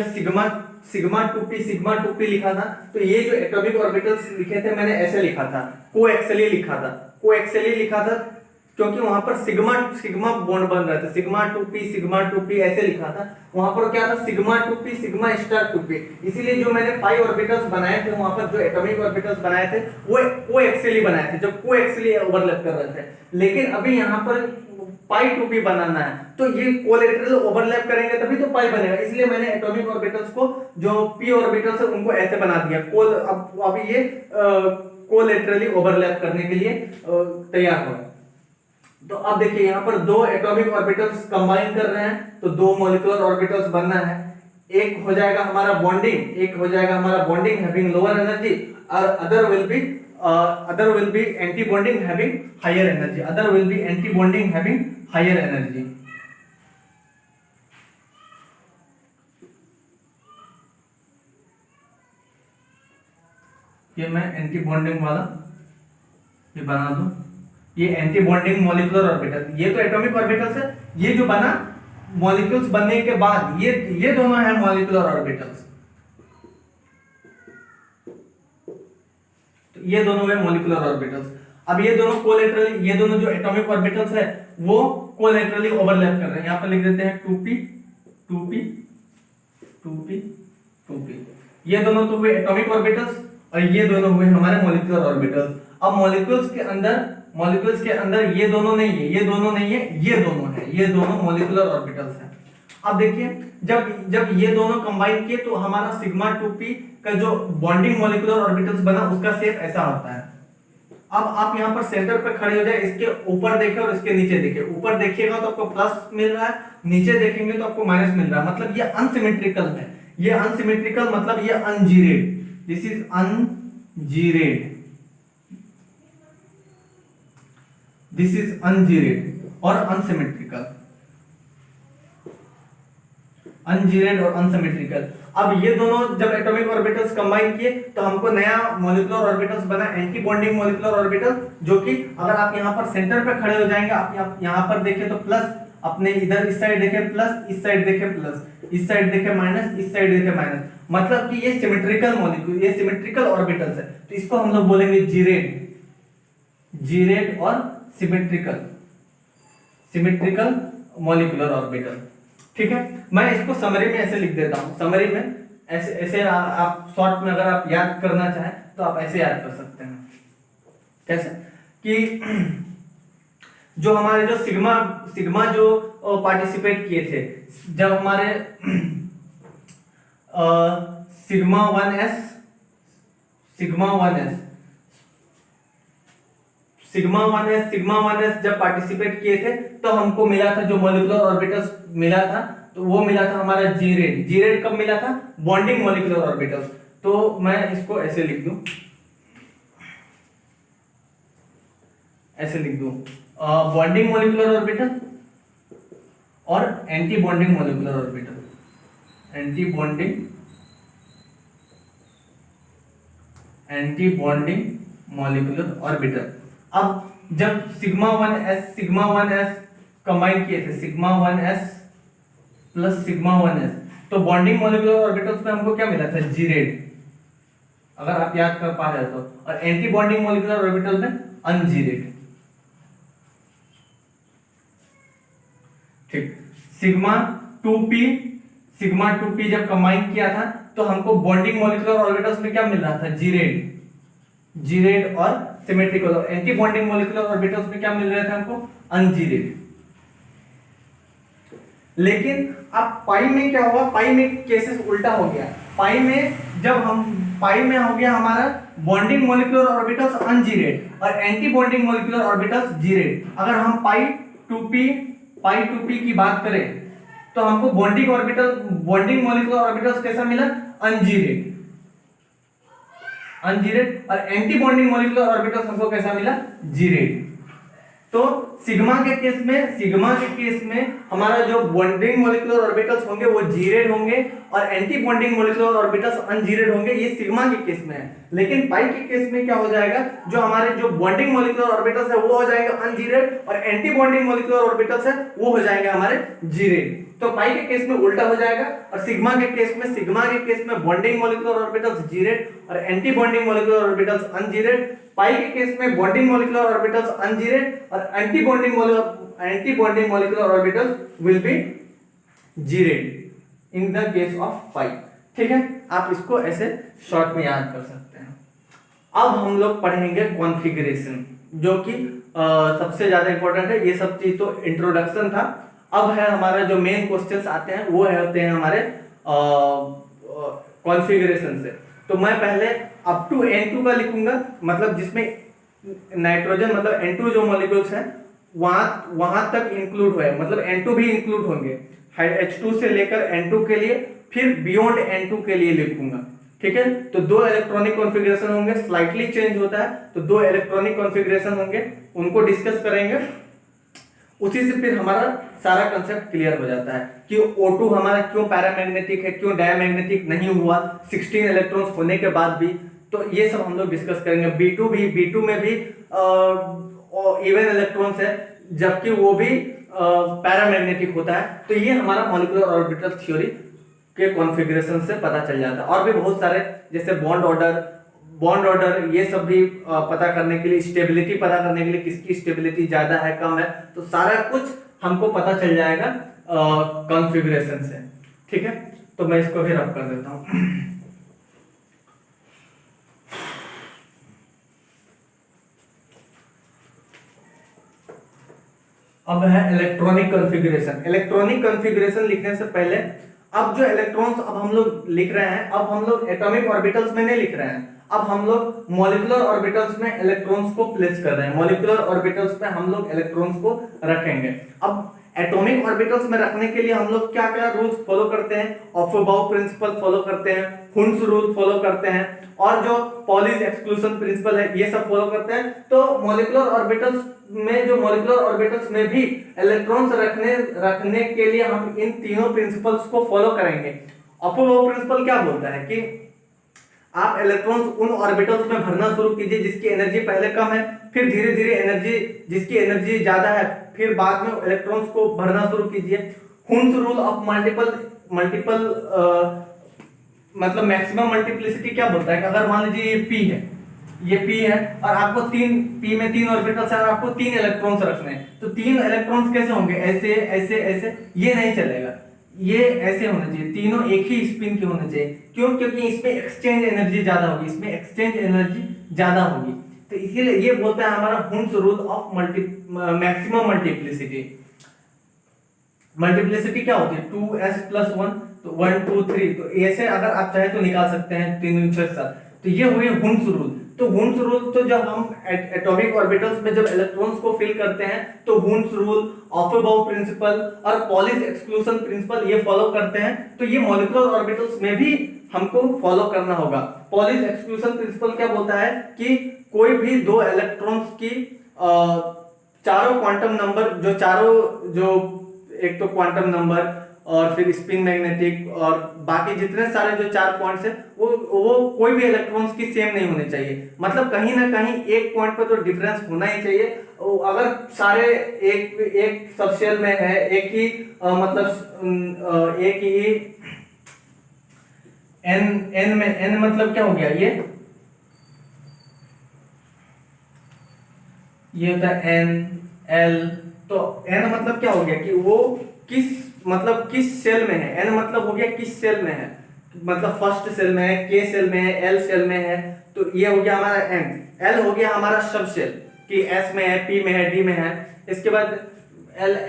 सिग्मा 2p लिखा था, तो ये जो एटॉमिक ऑर्बिटल्स लिखे थे मैंने ऐसे लिखा था, कोएक्सियली लिखा था, क्योंकि वहां पर सिग्मा बॉन्ड बन रहा था, सिग्मा 2p ऐसे लिखा था। वहां पर क्या था? Sigma 2p sigma star 2p। इसीलिए जो मैंने पाई ऑर्बिटल्स बनाए थे, वहां पर जो एटॉमिक ऑर्बिटल्स बनाए थे वो कोएक्सियली बनाए थे, जब कोएक्सियली ओवरलैप कर रहे थे। लेकिन अभी यहाँ पर पाई 2p बनाना है, तो ये कोलैटरल ओवरलैप करेंगे तभी तो पाई बनेगा। इसलिए मैंने एटॉमिक ऑर्बिटल्स को, जो p ऑर्बिटल्स है उनको ऐसे बना दिया। अब ये कोलैटरली ओवरलैप करने के लिए तैयार हो। तो अब देखिए, यहाँ पर दो एटॉमिक ऑर्बिटल्स कंबाइन कर रहे हैं, तो दो मॉलिक्यूलर ऑर्बिटल्स बनना है। एक हो जाएगा हमारा बॉन्डिंग हैविंग लोअर एनर्जी, और other will be anti bonding having higher energy. ये मैं एंटी बॉन्डिंग वाला ये बना दूं, ये एंटी बॉन्डिंग मॉलिक्यूलर ऑर्बिटल, ये तो एटॉमिक ऑर्बिटल्स है। ये जो बना मॉलिक्यूल्स बनने के बाद, ये दोनों है मॉलिक्यूलर ऑर्बिटल्स। तो ये दोनों है मॉलिक्यूलर ऑर्बिटल्स। अब ये दोनों कोलैटरली, ये दोनों जो एटॉमिक ऑर्बिटल्स है वो कोलैटरली ओवरलैप कर रहे हैं। यहां पर लिख देते हैं 2p। ये दोनों तो हुए एटॉमिक ऑर्बिटल्स, और ये दोनों हुए हमारे मॉलिक्यूलर ऑर्बिटल्स। अब मॉलिक्यूल्स के अंदर ये दोनों नहीं है, ये दोनों है, ये दोनों मॉलिक्यूलर ऑर्बिटल्स हैं। अब देखिए, जब ये दोनों कंबाइन किए तो हमारा सिग्मा 2p का जो बॉन्डिंग मॉलिक्यूलर ऑर्बिटल्स बना, उसका शेप ऐसा होता है। अब आप यहाँ पर सेंटर पे खड़े हो जाए, इसके ऊपर देखें और इसके नीचे देखें। ऊपर देखिएगा तो आपको प्लस मिल रहा है, नीचे देखेंगे तो आपको माइनस मिल रहा है, मतलब ये अनसिमेट्रिकल है। ये अनसिमेट्रिकल मतलब ये अनजीरेड, दिस इज अनजीरेड और अनसिमेट्रिकल, अब ये दोनों जब एटॉमिक ऑर्बिटल्स कंबाइन किए तो हमको नया मॉलिक्यूलर ऑर्बिटल्स बना, एंटी बॉन्डिंग मॉलिक्यूलर ऑर्बिटल, जो कि अगर आप यहाँ पर सेंटर पे खड़े हो जाएंगे, आप यहाँ पर देखें तो प्लस, अपने इधर इस साइड देखें प्लस, इस साइड देखें प्लस, इस साइड देखें माइनस, इस साइड देखें माइनस, मतलब कि ये सिमेट्रिकल मॉलिक्यूल, ये सिमेट्रिकल ऑर्बिटल्स है। तो इसको हम लोग बोलेंगे जीरेड और सिमेट्रिकल मॉलिक्यूलर ऑर्बिटल। ठीक है, मैं इसको समरी में ऐसे लिख देता हूं, समरी में ऐसे आप शॉर्ट में अगर आप याद करना चाहें तो आप ऐसे याद कर सकते हैं। कैसे कि जो हमारे जो सिग्मा जो पार्टिसिपेट किए थे, जब हमारे sigma 1s, sigma 1s, sigma 1s, sigma 1s जब पार्टिसिपेट किए थे तो हमको मिला था जो मॉलिक्यूलर ऑर्बिटल्स मिला था, तो वो मिला था हमारा जी रेड। जी रेड कब मिला था? Bonding molecular orbitals. तो मैं इसको ऐसे लिख दूं, ऐसे लिख दूं, बॉन्डिंग मॉलिक्यूलर ऑर्बिटल और anti bonding molecular orbital, anti bonding molecular orbital. अब जब सिग्मा 1s कंबाइन किए थे, sigma 1s plus sigma 1s, तो बॉन्डिंग मॉलिक्यूलर ऑर्बिटल्स में हमको क्या मिला था? जी रेड, अगर आप याद कर पा रहे हो तो। और एंटी बॉन्डिंग मॉलिक्यूलर ऑर्बिटल में अनजीरेड। ठीक, सिग्मा 2p जब कंबाइन किया था तो हमको बॉन्डिंग मॉलिक्यूलर ऑर्बिटल्स में क्या मिल रहा था? जी रेड और सिमेट्रिकल। और एंटी बॉन्डिंग मॉलिक्यूलर ऑर्बिटल्स में क्या मिल रहे थे हमको? अनजीरेड। लेकिन अब पाई में क्या हुआ? पाई में केसेस उल्टा हो गया। पाई में हो गया हमारा बॉन्डिंग मॉलिक्यूलर ऑर्बिटल्स अनजीरेड और anti bonding molecular orbitals geared. अगर हम पाई 2p की बात करें तो हमको बॉन्डिंग मॉलिक्यूलर ऑर्बिटल्स कैसा मिला? अनजीरेड और एंटी बॉन्डिंग मॉलिक्यूलर ऑर्बिटल्स हमको कैसा मिला? जीरेड। तो सिग्मा के केस में हमारा जो बॉन्डिंग मॉलिक्यूलर ऑर्बिटल्स होंगे वो जीरेड होंगे और anti bonding molecular orbitals ungeared होंगे, ये सिग्मा के केस में है। लेकिन पाई के केस में क्या हो जाएगा? जो हमारे जो बॉन्डिंग मॉलिक्यूलर ऑर्बिटल्स है वो हो जाएंगे अनजीरेड और एंटी बॉन्डिंग मॉलिक्यूलर ऑर्बिटल्स है वो हो जाएंगे हमारे जीरेड। तो पाई के केस में उल्टा हो जाएगा और सिग्मा के केस में बॉन्डिंग मॉलिक्यूलर ऑर्बिटल्स जीरेड और anti bonding molecular orbitals ungerade. Pi के केस में बॉन्डिंग मॉलिक्यूलर ऑर्बिटल्स अनजीरेड और anti bonding molecular orbitals will be gerade in the case of pi. ठीक है, आप इसको ऐसे शॉर्ट में याद कर सकते हैं। अब हम लोग पढ़ेंगे कॉन्फ़िगरेशन, जो कि सबसे ज्यादा इंपॉर्टेंट है। ये सब चीज तो इंट्रोडक्शन था। अब है हमारा जो मेन क्वेश्चंस आते हैं वो होते हैं हमारे कॉन्फ़िगरेशन से। तो मैं पहले अप टू N2 का लिखूंगा, मतलब जिसमें नाइट्रोजन मतलब N2 जो मॉलिक्यूल्स हैं वहां तक इंक्लूड हुए, मतलब N2 भी इंक्लूड होंगे H2 से लेकर N2 के लिए, फिर बियॉन्ड N2 के लिए लिखूंगा। ठीक है, तो दो इलेक्ट्रॉनिक कॉन्फ़िगरेशन होंगे, स्लाइटली चेंज होता है तो दो इलेक्ट्रॉनिक कॉन्फ़िगरेशन होंगे, उनको डिस्कस करेंगे। उसी से फिर हमारा सारा कंसेप्ट क्लियर हो जाता है कि O2 हमारा क्यों पैरामैग्नेटिक है, क्यों डायमैग्नेटिक नहीं हुआ 16 इलेक्ट्रॉन्स होने के बाद भी। तो ये सब हम लोग डिस्कस करेंगे। B2 में भी इवन इलेक्ट्रॉन्स है जबकि वो भी पैरामैग्नेटिक होता है। तो ये हमारा मॉलिक्यूलर ऑर्बिटल थ्योरी के कॉन्फ़िगरेशन से पता चल जाता है। और भी बहुत सारे जैसे बॉन्ड ऑर्डर ये सब भी पता करने के लिए, स्टेबिलिटी पता करने के लिए किसकी स्टेबिलिटी ज्यादा है कम है, तो सारा कुछ हमको पता चल जाएगा कॉन्फ़िगरेशन से। ठीक है, तो मैं इसको भी रब कर देता हूं। अब है इलेक्ट्रॉनिक कॉन्फ़िगरेशन लिखने से पहले अब जो इलेक्ट्रॉन्स अब हम लोग लिख रहे हैं, अब हम लोग एटॉमिक ऑर्बिटल्स में नहीं लिख रहे हैं, अब हम लोग मॉलिक्यूलर ऑर्बिटल्स में इलेक्ट्रॉन्स को प्लेस कर रहे हैं। मॉलिक्यूलर ऑर्बिटल्स में हम लोग इलेक्ट्रॉन्स को रखेंगे। अब एटॉमिक ऑर्बिटल्स में रखने के लिए हम लोग क्या क्या रूल्स फॉलो करते हैं? ऑफबाउ प्रिंसिपल फॉलो करते हैं, हुन्स रूल फॉलो करते हैं और जो पॉलीज एक्सक्लूजन प्रिंसिपल है ये सब फॉलो करते हैं। तो मॉलिक्यूलर ऑर्बिटल्स में भी इलेक्ट्रॉन्स रखने के लिए हम इन तीनों प्रिंसिपल्स को फॉलो करेंगे। ऑफबाउ प्रिंसिपल क्या बोलता है कि आप इलेक्ट्रॉन्स उन ऑर्बिटल्स में भरना शुरू कीजिए जिसकी एनर्जी पहले कम है, फिर धीरे धीरे जिसकी एनर्जी ज्यादा है, फिर बाद में इलेक्ट्रॉन्स को भरना शुरू कीजिए। हुन्स रूल ऑफ मल्टीपल मतलब मैक्सिमम मल्टीप्लिसिटी क्या बोलता है कि अगर मान लीजिए ये P है और आपको P में 3 ऑर्बिटल्स है और आपको 3 इलेक्ट्रॉन्स रखने हैं, तो 3 इलेक्ट्रॉन्स कैसे होंगे? ऐसे ऐसे ऐसे, ये नहीं चलेगा, ये ऐसे होना चाहिए, तीनों एक ही स्पिन के होने चाहिए। क्यों? क्योंकि इसमें एक्सचेंज एनर्जी ज्यादा होगी। तो इसीलिए ये बोलता है हमारा Hund's rule of maximum multiplicity. Multiplicity क्या होती है? 2s+1 तो 1 2 3, तो ऐसे अगर आप चाहे तो निकाल सकते हैं 3 3 6 7। तो ये हुई हुन्स रूल। तो हुन्स रूल, तो जब हम एटॉमिक ऑर्बिटल्स में जब इलेक्ट्रॉन्स को फिल करते हैं तो हुन्स रूल, ऑफेबाउ प्रिंसिपल और पॉलिश एक्सक्लूजन प्रिंसिपल ये फॉलो करते हैं। तो ये मॉलिक्यूलर ऑर्बिटल्स में भी हमको फॉलो करना होगा। पॉलिश एक्सक्लूजन प्रिंसिपल क्या बोलता है कि कोई भी दो इलेक्ट्रॉन्स की चारों क्वांटम नंबर, जो चारों, जो एक तो क्वांटम नंबर और फिर स्पिन मैग्नेटिक और बाकी जितने सारे जो 4 पॉइंट्स है वो कोई भी इलेक्ट्रॉन्स की सेम नहीं होने चाहिए। मतलब कहीं ना कहीं एक पॉइंट पर तो डिफरेंस होना ही चाहिए। अगर सारे एक सब शेल में है, एक ही मतलब एक ही n में, n मतलब क्या हो गया, ये होता है n l। तो n मतलब क्या हो गया कि वो किस सेल में है। n मतलब हो गया किस सेल में है, मतलब फर्स्ट सेल में है, k सेल में है, l सेल में है। तो ये हो गया हमारा n। l हो गया हमारा सब सेल कि s में है, p में है, d में है। इसके बाद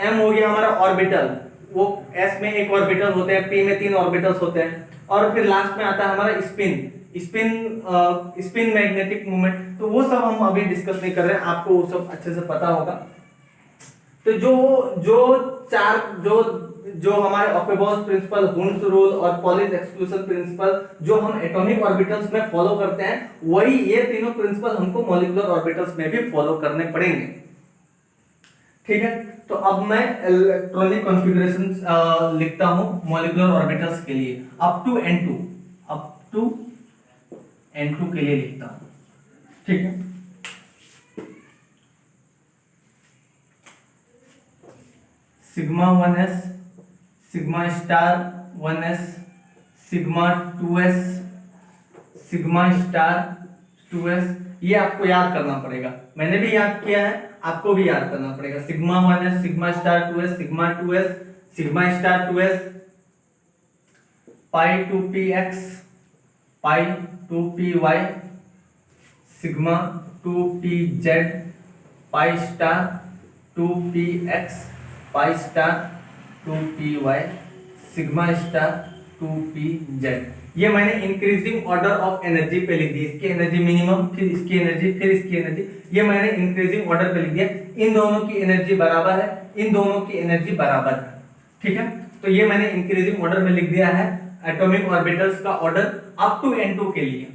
m हो गया हमारा ऑर्बिटल, वो s में एक ऑर्बिटल होते हैं, p में 3 ऑर्बिटल्स होते हैं। और फिर लास्ट में आता है हमारा स्पिन मैग्नेटिक मोमेंट। तो वो सब हम अभी डिस्कस नहीं कर रहे हैं, आपको वो सब अच्छे से पता होगा। तो जो हमारे ऑफेबॉस प्रिंसिपल, हुन्स रूल और पॉलिश एक्सक्लूजन प्रिंसिपल जो हम एटॉमिक ऑर्बिटल्स में फॉलो करते हैं, वही ये तीनों प्रिंसिपल हमको मॉलिक्यूलर ऑर्बिटल्स में भी फॉलो करने पड़ेंगे। ठीक है, तो अब मैं इलेक्ट्रॉनिक कॉन्फ़िगरेशन लिखता हूं मॉलिक्यूलर ऑर्बिटल्स के लिए अप टू n2 के लिए लिखता हूं। ठीक है, sigma 1s, sigma star 1s, sigma 2s, sigma star 2s, ये आपको याद करना पड़ेगा। मैंने भी याद किया है, आपको भी याद करना पड़ेगा। Sigma 1s, sigma star 2s, sigma 2s, sigma star 2s, पाई 2px, पाई 2py, sigma 2pz, pi star 2px, pi star 2py, sigma star 2pz। ये मैंने इंक्रीजिंग ऑर्डर ऑफ एनर्जी पे लिख दी। इसकी एनर्जी मिनिमम, फिर इसकी एनर्जी, फिर इसकी एनर्जी, ये मैंने इंक्रीजिंग ऑर्डर पे लिख दिया। इन दोनों की एनर्जी बराबर है, इन दोनों की एनर्जी बराबर है। ठीक है, तो ये मैंने इंक्रीजिंग ऑर्डर में लिख दिया है एटॉमिक ऑर्बिटल्स का ऑर्डर अप टू n2 के लिए,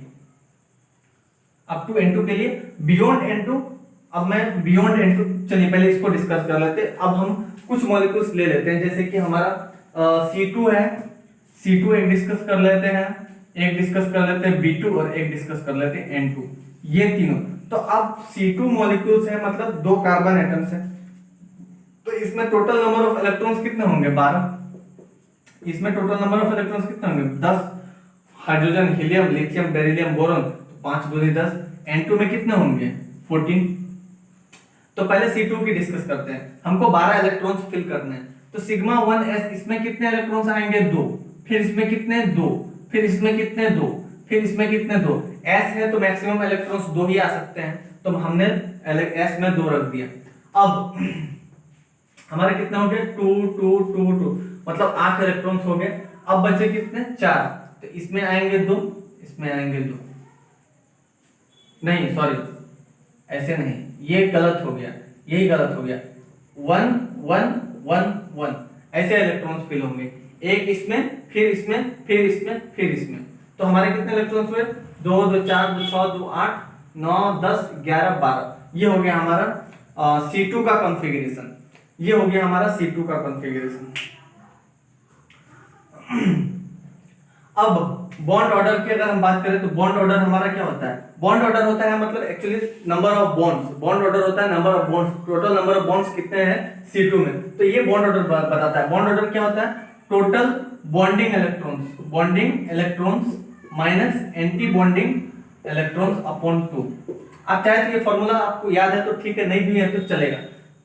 अप टू n2 के लिए। बियॉन्ड n2, अब मैं बियॉन्ड n2, चलिए पहले इसको डिस्कस कर लेते हैं। अब हम कुछ मॉलिक्यूल्स ले लेते हैं, जैसे कि हमारा C2 है, C2 एक डिस्कस कर लेते हैं, एक डिस्कस कर लेते हैं B2 और एक डिस्कस कर लेते हैं N2, ये तीनों। तो अब C2 मॉलिक्यूल्स है, मतलब 2 कार्बन एटम्स हैं। तो इसमें टोटल नंबर ऑफ इलेक्ट्रॉन्स कितने होंगे, 12। इसमें टोटल नंबर ऑफ इलेक्ट्रॉन्स कितने होंगे, 10। Hydrogen, helium, lithium, beryllium, boron, तो 5 दूनी 10। N2 में कितने होंगे, 14। तो पहले C2 की डिस्कस करते हैं। हमको 12 इलेक्ट्रॉन्स फिल करने हैं। तो सिग्मा 1s, इसमें कितने इलेक्ट्रॉन्स आएंगे, 2। फिर इसमें कितने, 2। फिर इसमें कितने, 2। फिर इसमें कितने, 2। s है तो मैक्सिमम इलेक्ट्रॉन्स 2 ही आ सकते हैं, तो हमने s में 2 रख दिया। अब हमारे कितने हो गए, 2 2 2 2, मतलब 8 इलेक्ट्रॉन्स हो गए। अब बचे कितने, 4। तो इसमें आएंगे 2, इसमें आएंगे 2। नहीं सॉरी, ऐसे नहीं, ये गलत हो गया, यही गलत हो गया। 1 1 1 1 ऐसे इलेक्ट्रॉन्स फिल होंगे, एक इसमें, फिर इसमें, फिर इसमें, फिर इसमें। तो हमारे कितने इलेक्ट्रॉन्स हुए, 2 2 4 2 6 2 8 9 10 11 12। ये हो गया हमारा C2 का कॉन्फ़िगरेशन। ये हो गया हमारा C2 का कॉन्फ़िगरेशन। अब बॉन्ड ऑर्डर की अगर हम बात करें तो बॉन्ड ऑर्डर हमारा क्या होता है, बॉन्ड ऑर्डर होता है मतलब actually number of bonds. Bond order होता है number of bonds, total number of bonds कितने हैं C2 में। तो ये बॉन्ड ऑर्डर बताता है। बॉन्ड ऑर्डर क्या होता है, total bonding electrons minus anti bonding electrons upon 2। आप चाहे तो ये फॉर्मूला आपको याद है तो ठीक है, नहीं भी है तो चलेगा,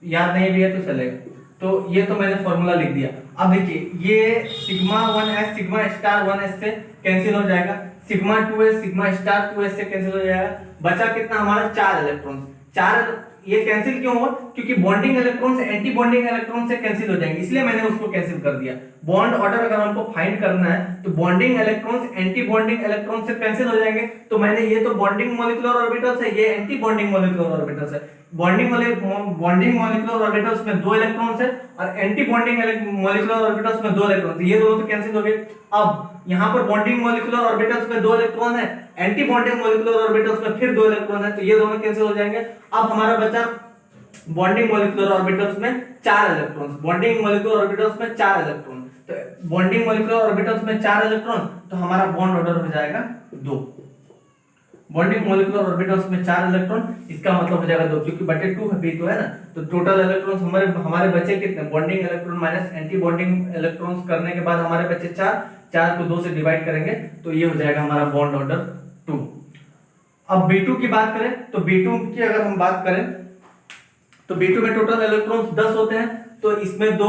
याद नहीं भी है तो चलेगा। तो ये तो मैंने फॉर्मूला लिख दिया। अब देखिए ये sigma 1s sigma star 1s से कैंसिल हो जाएगा, sigma 2s sigma star 2s से कैंसिल हो जाएगा। बचा कितना हमारा, 4 इलेक्ट्रॉन्स। 4 ये कैंसिल क्यों हुआ, क्योंकि बॉन्डिंग इलेक्ट्रॉन से एंटी बॉन्डिंग इलेक्ट्रॉन से कैंसिल हो जाएंगे, इसलिए मैंने उसको कैंसिल कर दिया। बॉन्ड ऑर्डर अगर हमको फाइंड करना है तो bonding electrons anti bonding electron से कैंसिल हो जाएंगे। तो मैंने ये तो बॉन्डिंग मॉलिक्यूलर ऑर्बिटल्स है, ये एंटी बॉन्डिंग मॉलिक्यूलर ऑर्बिटल्स है। बॉन्डिंग मॉलिक्यूलर ऑर्बिटल्स में 2 इलेक्ट्रॉन्स है और एंटी बॉन्डिंग मॉलिक्यूलर ऑर्बिटल्स में 2 इलेक्ट्रॉन्स, ये दोनों तो कैंसिल हो गए। अब यहाँ पर बॉन्डिंग मॉलिक्यूलर ऑर्बिटल्स में 2 इलेक्ट्रॉन है, एंटी बॉन्डिंग मॉलिक्यूलर ऑर्बिटल्स में फिर 2 इलेक्ट्रॉन है, तो ये दोनों कैंसिल हो जाएंगे। अब हमारा बचा बॉन्डिंग मॉलिक्यूलर ऑर्बिटल्स में 4 इलेक्ट्रॉन्स, बॉन्डिंग मॉलिक्यूलर ऑर्बिटल्स में 4 इलेक्ट्रॉन, तो बॉन्डिंग मॉलिक्यूलर ऑर्बिटल्स में 4 इलेक्ट्रॉन, तो हमारा बॉन्ड ऑर्डर हो जाएगा 2। बॉन्डिंग मॉलिक्यूलर ऑर्बिटल्स में 4 इलेक्ट्रॉन, इसका मतलब हो जाएगा 2, क्योंकि बटे 2 भी तो है ना, तो टोटल इलेक्ट्रॉन्स हमारे बचे कितने, bonding electron minus anti bonding electrons करने के बाद हमारे बचे 4 को 2 से डिवाइड करेंगे तो ये हो जाएगा हमारा बॉन्ड ऑर्डर 2। अब B2 की बात करें तो B2 की अगर हम बात करें तो B2 में टोटल इलेक्ट्रॉन्स 10 होते हैं, तो इसमें 2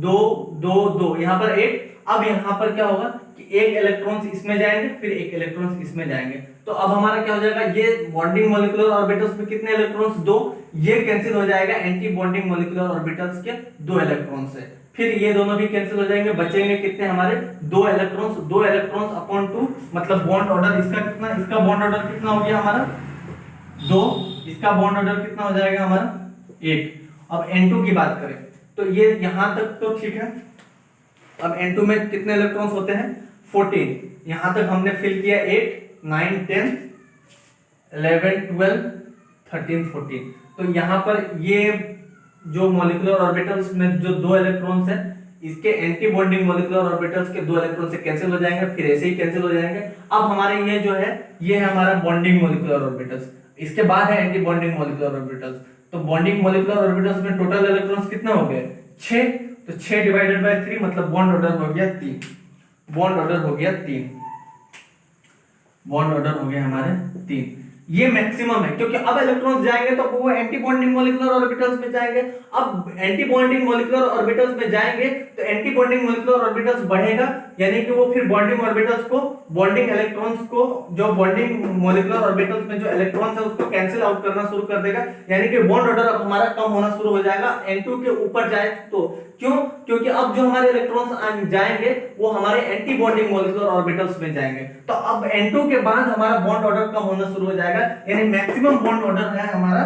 2 2 2 यहाँ पर 8। अब यहाँ पर क्या होगा कि एक इलेक्ट्रॉन्स इसमें जाएंगे फिर एक इलेक्ट्रॉन्स इसमें जाएंगे, तो अब हमारा क्या हो जाएगा, ये बॉन्डिंग मॉलिक्यूलर ऑर्बिटल्स में कितने इलेक्ट्रॉन्स 2, ये कैंसिल हो जाएगा एंटी बॉन्डिंग मॉलिक्यूलर ऑर्बिटल्स के 2 इलेक्ट्रॉन्स से, फिर ये दोनों भी कैंसिल हो जाएंगे, बचेंगे कितने हमारे 2 इलेक्ट्रॉन्स अपॉन 2, मतलब बॉन्ड ऑर्डर इसका कितना, इसका बॉन्ड ऑर्डर कितना हो गया हमारा 2, इसका बॉन्ड ऑर्डर कितना हो जाएगा हमारा 1। अब N2 की बात करें तो ये यहां तक तो ठीक है। अब N2 में कितने इलेक्ट्रॉन्स होते हैं 14, यहां तक हमने फिल किया 8 9 10 11 12 13 14, तो यहां पर ये जो मॉलिक्यूलर ऑर्बिटल्स में जो 2 इलेक्ट्रॉन्स हैं इसके एंटी बॉन्डिंग मॉलिक्यूलर ऑर्बिटल्स के 2 इलेक्ट्रॉन से कैंसिल हो जाएंगे, फिर ऐसे ही कैंसिल हो जाएंगे। अब हमारे ये जो है ये है हमारा बॉन्डिंग मॉलिक्यूलर ऑर्बिटल्स, इसके बाद है एंटी बॉन्डिंग मॉलिक्यूलर ऑर्बिटल्स। तो बॉन्डिंग मॉलिक्यूलर ऑर्बिटल्स में टोटल इलेक्ट्रॉन्स कितना हो गए 6, तो 6 डिवाइडेड बाय 3 मतलब बॉन्ड ऑर्डर हो गया 3, बॉन्ड ऑर्डर हो गया 3, बॉन्ड ऑर्डर हो गया हमारे 3। ये मैक्सिमम है क्योंकि अब इलेक्ट्रॉन्स जाएंगे तो वो एंटी बॉन्डिंग मॉलिक्यूलर ऑर्बिटल्स में जाएंगे। अब एंटी बॉन्डिंग मॉलिक्यूलर ऑर्बिटल्स में जाएंगे तो एंटी बॉन्डिंग मॉलिक्यूलर ऑर्बिटल्स बढ़ेगा, यानी कि वो फिर बॉन्डिंग ऑर्बिटल्स को, बॉन्डिंग इलेक्ट्रॉन्स को, जो बॉन्डिंग मॉलिक्यूलर ऑर्बिटल्स में जो इलेक्ट्रॉन्स है उसको कैंसिल आउट करना शुरू कर देगा, यानी कि बॉन्ड ऑर्डर अब हमारा कम होना शुरू हो जाएगा N2 के ऊपर जाए तो। क्यों? क्योंकि अब जो हमारे इलेक्ट्रॉन्स जाएंगे वो हमारे एंटी बॉन्डिंग मॉलिक्यूलर ऑर्बिटल्स में जाएंगे, तो अब N2 के बाद हमारा बॉन्ड ऑर्डर कम होना शुरू हो जाएगा, यानी मैक्सिमम बॉन्ड ऑर्डर है हमारा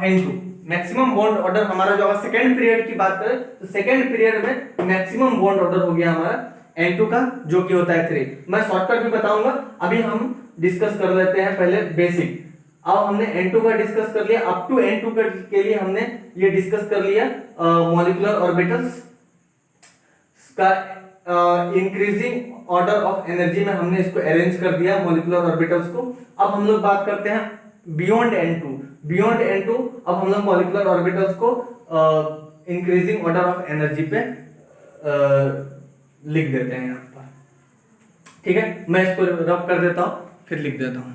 N2। मैक्सिमम बॉन्ड ऑर्डर हमारा जो सेकंड पीरियड की बात करें तो सेकंड पीरियड में मैक्सिमम बॉन्ड ऑर्डर हो गया हमारा N2 का, जो कि होता है 3। मैं शॉर्टकट भी बताऊंगा, अभी हम डिस्कस कर लेते हैं पहले बेसिक। अब हमने N2 का डिस्कस कर लिया, अप टू N2 के लिए हमने ये डिस्कस कर लिया मॉलिक्यूलर ऑर्बिटल्स का इंक्रीजिंग ऑर्डर ऑफ एनर्जी में हमने इसको अरेंज कर दिया मॉलिक्यूलर ऑर्बिटल्स को। अब हम लोग बात करते हैं बियॉन्ड N2। बियॉन्ड N2 अब हम लोग मॉलिक्यूलर ऑर्बिटल्स को इंक्रीजिंग ऑर्डर ऑफ एनर्जी पे लिख देते हैं यहाँ पर, ठीक है। मैं इसको रब कर देता हूँ फिर लिख देता हूँ।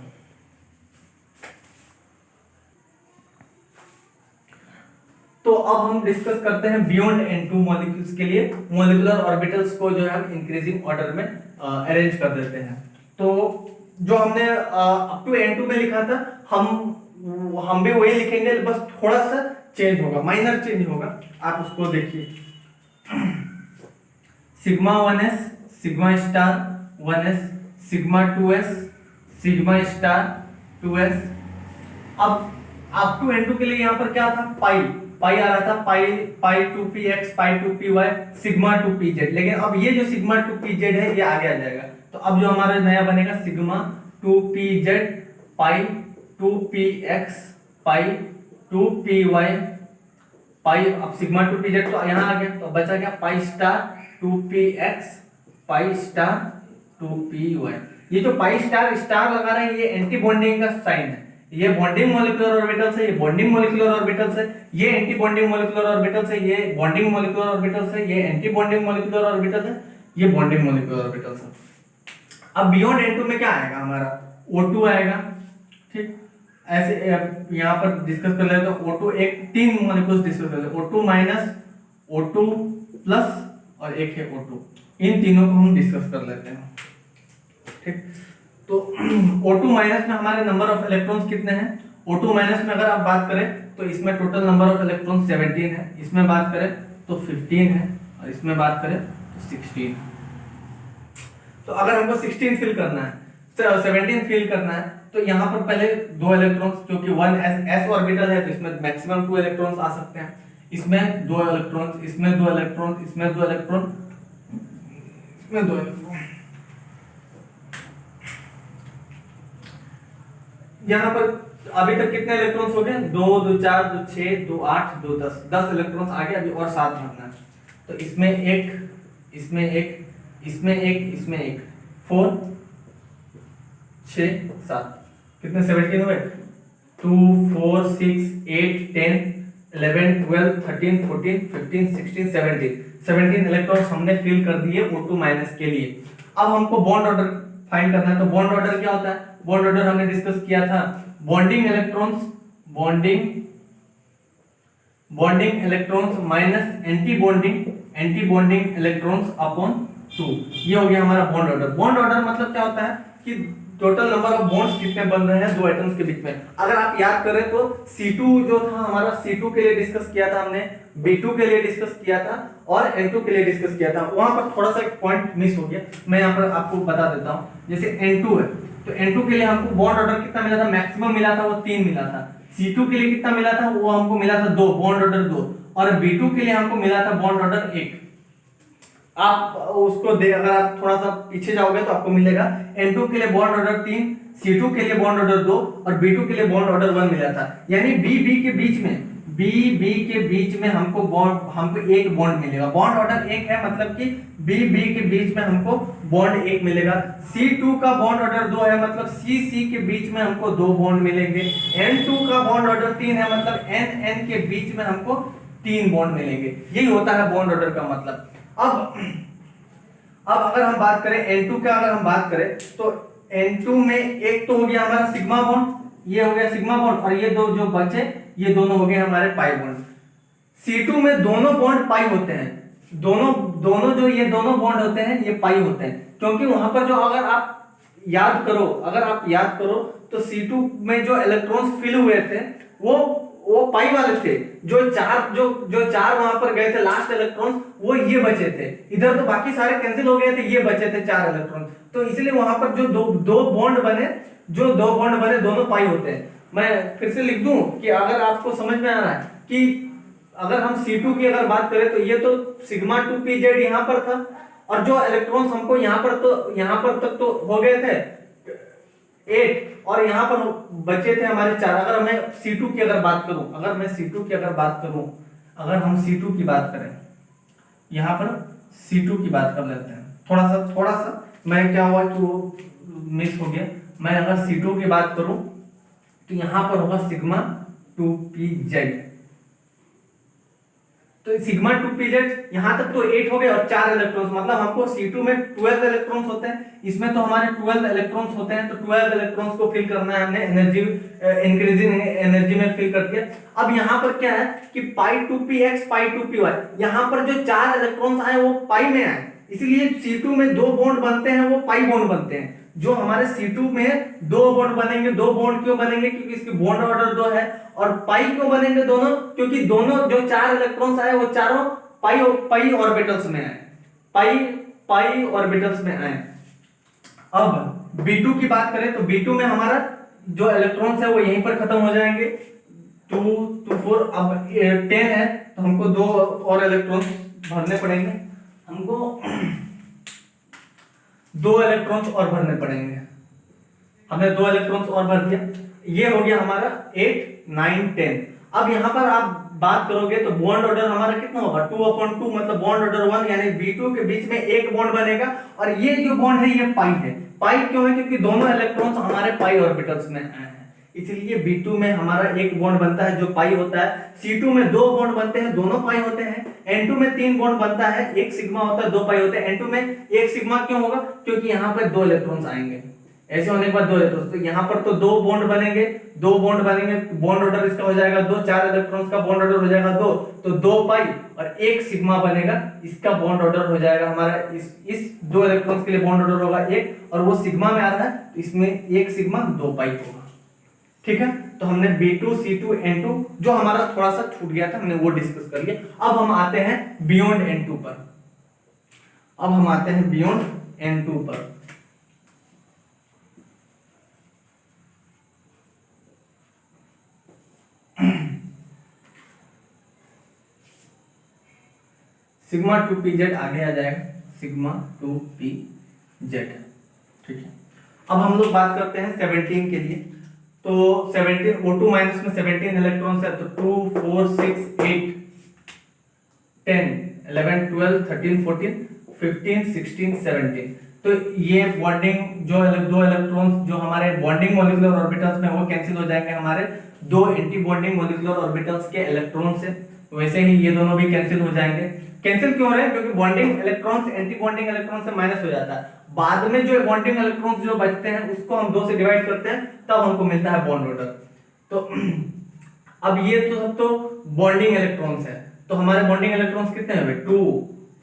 तो अब हम डिस्कस करते हैं बियॉन्ड N2 मॉलिक्यूल्स के लिए मॉलिक्यूलर ऑर्बिटल्स को जो है हम इंक्रीजिंग ऑर्डर में अरेंज कर देते हैं। तो जो हमने अप टू N2 में लिखा था हम भी वही लिखेंगे, बस थोड़ा सा चेंज होगा, माइनर चेंज होगा, आप उसको देखिए। Sigma 1s, sigma star 1s, sigma 2s, sigma star 2s। अब अप टू N2 के लिए यहाँ पर क्या था, पाई आ रहा था, पाई 2px, पाई 2py, सिग्मा 2pz, लेकिन अब ये जो सिग्मा 2pz है ये आगे आ जाएगा, तो अब जो हमारा नया बनेगा सिग्मा 2pz, पाई 2px, पाई 2py, पाई, अब सिग्मा 2pz तो यहाँ आ गया, तो बचा क्या pi star 2px, pi star 2py। ये जो पाई स्टार स्टार लगा रहे हैं ये एंटी बॉन्डिंग का साइन है, ये बॉन्डिंग मॉलिक्यूलर ऑर्बिटल्स है, ये बॉन्डिंग मॉलिक्यूलर ऑर्बिटल्स है, ये एंटी बॉन्डिंग मॉलिक्यूलर ऑर्बिटल्स है, ये बॉन्डिंग मॉलिक्यूलर ऑर्बिटल्स है, ये एंटी बॉन्डिंग मॉलिक्यूलर ऑर्बिटल्स है, ये बॉन्डिंग मॉलिक्यूलर ऑर्बिटल्स है। अब बियॉन्ड N2 में क्या आएगा हमारा O2 आएगा, ठीक। ऐसे यहाँ पर डिस्कस कर लेते हैं O2, एक 3 मॉलिक्यूल्स डिस्कस कर लेते हैं, O2 माइनस, O2 प्लस और एक है O2, इन तीनों को हम डिस्कस कर लेते हैं, ठीक। तो O2 माइनस में हमारे नंबर ऑफ इलेक्ट्रॉन्स कितने हैं, O2 माइनस में अगर आप बात करें तो इसमें टोटल नंबर ऑफ इलेक्ट्रॉन्स 17 है, इसमें बात करें तो 15 है और इसमें बात करें तो 16। तो अगर हमको 16 फिल करना है, 17 फिल करना है, तो यहाँ पर पहले 2 इलेक्ट्रॉन्स, क्योंकि 1s ऑर्बिटल है तो इसमें मैक्सिमम 2 इलेक्ट्रॉन्स आ सकते हैं। इसमें 2 इलेक्ट्रॉन्स, इसमें 2 इलेक्ट्रॉन, इसमें 2 इलेक्ट्रॉन, इसमें 2 इलेक्ट्रॉन। यहाँ पर अभी तक कितने इलेक्ट्रॉन्स हो गए? 2 2 4 2 6 2 8 2 10 इलेक्ट्रॉन्स आ गए। अभी और 7 भरना है, तो इसमें एक, इसमें एक, इसमें एक, इसमें एक, 4 6 7, कितने 17 हुए? 2 4 6 8 10 11 12 13 14 15 16 17 इलेक्ट्रॉन्स हमने फिल कर दिए O2 माइनस के लिए। अब हमको बॉन्ड ऑर्डर फाइंड करना है। तो बॉन्ड ऑर्डर क्या होता है? बॉन्ड ऑर्डर हमने डिस्कस किया था, bonding electrons, bonding electrons minus anti bonding electrons upon 2। ये हो गया हमारा बॉन्ड ऑर्डर। बॉन्ड ऑर्डर मतलब क्या होता है कि टोटल नंबर ऑफ बॉन्ड्स कितने बन रहे हैं दो एटम्स के बीच में। अगर आप याद करें तो C2 जो था हमारा, C2 के लिए डिस्कस किया था हमने, B2 के लिए डिस्कस किया था और N2 के लिए डिस्कस किया था। वहां पर थोड़ा सा एक पॉइंट मिस हो गया, मैं यहाँ पर आपको बता देता हूँ। जैसे N2 है, तो N2 के लिए हमको बॉन्ड ऑर्डर कितना मिला था? मैक्सिमम मिला था वो 3 मिला था। C2 के लिए कितना मिला था? वो हमको मिला था 2, बॉन्ड ऑर्डर 2। और B2 के लिए हमको मिला था बॉन्ड ऑर्डर 1। आप उसको अगर आप थोड़ा सा पीछे जाओगे तो आपको मिलेगा N2 के लिए बॉन्ड ऑर्डर 3, C2 के लिए बॉन्ड ऑर्डर 2 और B2 के लिए बॉन्ड ऑर्डर 1 मिला था। यानी B के बीच में हमको एक बॉन्ड मिलेगा। बॉन्ड ऑर्डर 1 है, मतलब कि B के बीच में हमको बॉन्ड 1 मिलेगा। C2 का बॉन्ड ऑर्डर 2 है, मतलब C के बीच में हमको 2 बॉन्ड मिलेंगे। N2 का बॉन्ड ऑर्डर 3 है, मतलब N के बीच में हमको 3 बॉन्ड मिलेंगे। यही होता है बॉन्ड ऑर्डर का मतलब। अब अगर हम बात करें N2 का, अगर हम बात करें तो N2 में एक तो हो गया हमारा सिग्मा बॉन्ड, ये हो गया सिग्मा बॉन्ड, और ये दो जो बचे ये दोनों हो गए हमारे पाई बॉन्ड। C2 में दोनों बॉन्ड पाई होते हैं, दोनों जो ये दोनों बॉन्ड होते हैं ये पाई होते हैं, क्योंकि वहां पर जो अगर आप याद करो तो C2 में जो इलेक्ट्रॉन्स फिल हुए थे वो पाई वाले थे। जो चार वहां पर गए थे लास्ट इलेक्ट्रॉन्स, वो ये बचे थे। इधर तो बाकी सारे कैंसिल हो गए थे, ये बचे थे 4 इलेक्ट्रॉन। तो इसलिए वहां पर जो दो बॉन्ड बने दोनों पाई होते हैं। मैं फिर से लिख दूं कि अगर आपको समझ में आ रहा है कि अगर हम C2 की अगर बात करें तो ये तो सिग्मा 2pz यहां पर था, और जो इलेक्ट्रॉन्स हमको यहां पर तक तो हो गए थे 8, और यहां पर बचे थे हमारे 4। अगर मैं C2 की अगर बात करूं, अगर हम C2 की बात करें, यहां पर C2 की बात कर लेते हैं। थोड़ा सा मैं क्या हुआ कि वो मिस हो गया। मैं अगर C2 की बात करूं तो यहां पर होगा सिग्मा 2pz। तो सिग्मा 2pz यहां तक तो 8 हो गए और 4 इलेक्ट्रॉन्स, मतलब हमको C2 में 12 इलेक्ट्रॉन्स होते हैं, इसमें तो हमारे 12 इलेक्ट्रॉन्स होते हैं। तो 12 इलेक्ट्रॉन्स को फिल करना है हमने, एनर्जी इंक्रीजिंग एनर्जी में फिल कर दिया। अब यहां पर क्या है कि पाई 2px पाई 2py, यहां पर जो 4 इलेक्ट्रॉन्स आए वो पाई में आए, इसलिए C2 में 2 बॉन्ड बनते हैं वो पाई बॉन्ड बनते हैं। जो हमारे C2 में 2 बॉन्ड बनेंगे, 2 बॉन्ड क्यों बनेंगे? क्योंकि इसकी बॉन्ड ऑर्डर 2 है। और पाई क्यों बनेंगे दोनों? क्योंकि दोनों जो 4 इलेक्ट्रॉन्स आए वो चारों पाई ऑर्बिटल्स में आए, पाई ऑर्बिटल्स में आए। अब B2 की बात करें तो B2 में हमारा जो इलेक्ट्रॉन्स है वो यहीं पर खत्म हो जाएंगे, 2 2 4। अब 10 है तो हमको 2 और इलेक्ट्रॉन्स भरने पड़ेंगे, हमको 2 इलेक्ट्रॉन्स और भरने पड़ेंगे। हमने 2 इलेक्ट्रॉन्स और भर दिया, ये हो गया हमारा 8 9 10। अब यहां पर आप बात करोगे तो बॉन्ड ऑर्डर हमारा कितना होगा? 2/2, मतलब बॉन्ड ऑर्डर 1, यानी B2 के बीच में एक बॉन्ड बनेगा। और ये जो बॉन्ड है ये पाई है। पाई क्यों है? क्योंकि दोनों इलेक्ट्रॉन्स हमारे पाई ऑर्बिटल्स में आए हैं, इसलिए B2 में हमारा एक बॉन्ड बनता है जो पाई होता है। C2 में 2 बॉन्ड बनते हैं, दोनों पाई होते हैं। N2 में 3 बॉन्ड बनता है, एक सिग्मा होता है, 2 पाई होते हैं। N2 में एक सिग्मा क्यों होगा? क्योंकि यहाँ पर 2 इलेक्ट्रॉन्स आएंगे, ऐसे होने के बाद 2 इलेक्ट्रॉन्स, तो यहाँ पर तो 2 बॉन्ड बनेंगे, बॉन्ड ऑर्डर इसका हो जाएगा 2, 4 इलेक्ट्रॉन्स का बॉन्ड ऑर्डर हो जाएगा 2, तो 2 पाई और एक सिग्मा बनेगा, इसका बॉन्ड ऑर्डर हो जाएगा हमारा, इस 2 इलेक्ट्रॉन्स के लिए बॉन्ड ऑर्डर होगा 1, और वो सिग्मा में आ रहा है तो इसमें 1 सिग्मा 2 पाई होगा। ठीक है, तो हमने B2 C2 N2 जो हमारा थोड़ा सा छूट गया था हमने वो डिस्कस कर लिया। अब हम आते हैं बियॉन्ड N2 पर। अब हम आते हैं बियॉन्ड N2 पर। सिग्मा 2pz आगे आ जाएगा, सिग्मा 2pz, ठीक है। अब हम लोग बात करते हैं 17 के लिए। तो 17 O2 माइनस में 17 इलेक्ट्रॉन्स है, तो 2 4 6 8 10 11 12 13 14 15 16 17। तो ये बॉन्डिंग जो दो इलेक्ट्रॉन्स जो हमारे बॉन्डिंग मॉलिक्यूलर ऑर्बिटल्स में वो कैंसिल हो जाएंगे हमारे दो एंटी बॉन्डिंग मॉलिक्यूलर ऑर्बिटल्स के इलेक्ट्रॉन से। वैसे ही ये दोनों भी कैंसिल हो जाएंगे। कैंसिल क्यों हो रहे हैं? क्योंकि bonding electrons anti bonding electron से माइनस हो जाता है। बाद में जो बॉन्डिंग इलेक्ट्रॉन्स जो बचते हैं उसको हम 2 से डिवाइड करते हैं, तब हमको मिलता है बॉन्ड ऑर्डर। तो अब ये तो सब तो बॉन्डिंग इलेक्ट्रॉन्स है, तो हमारे बॉन्डिंग इलेक्ट्रॉन्स कितने हैं? 2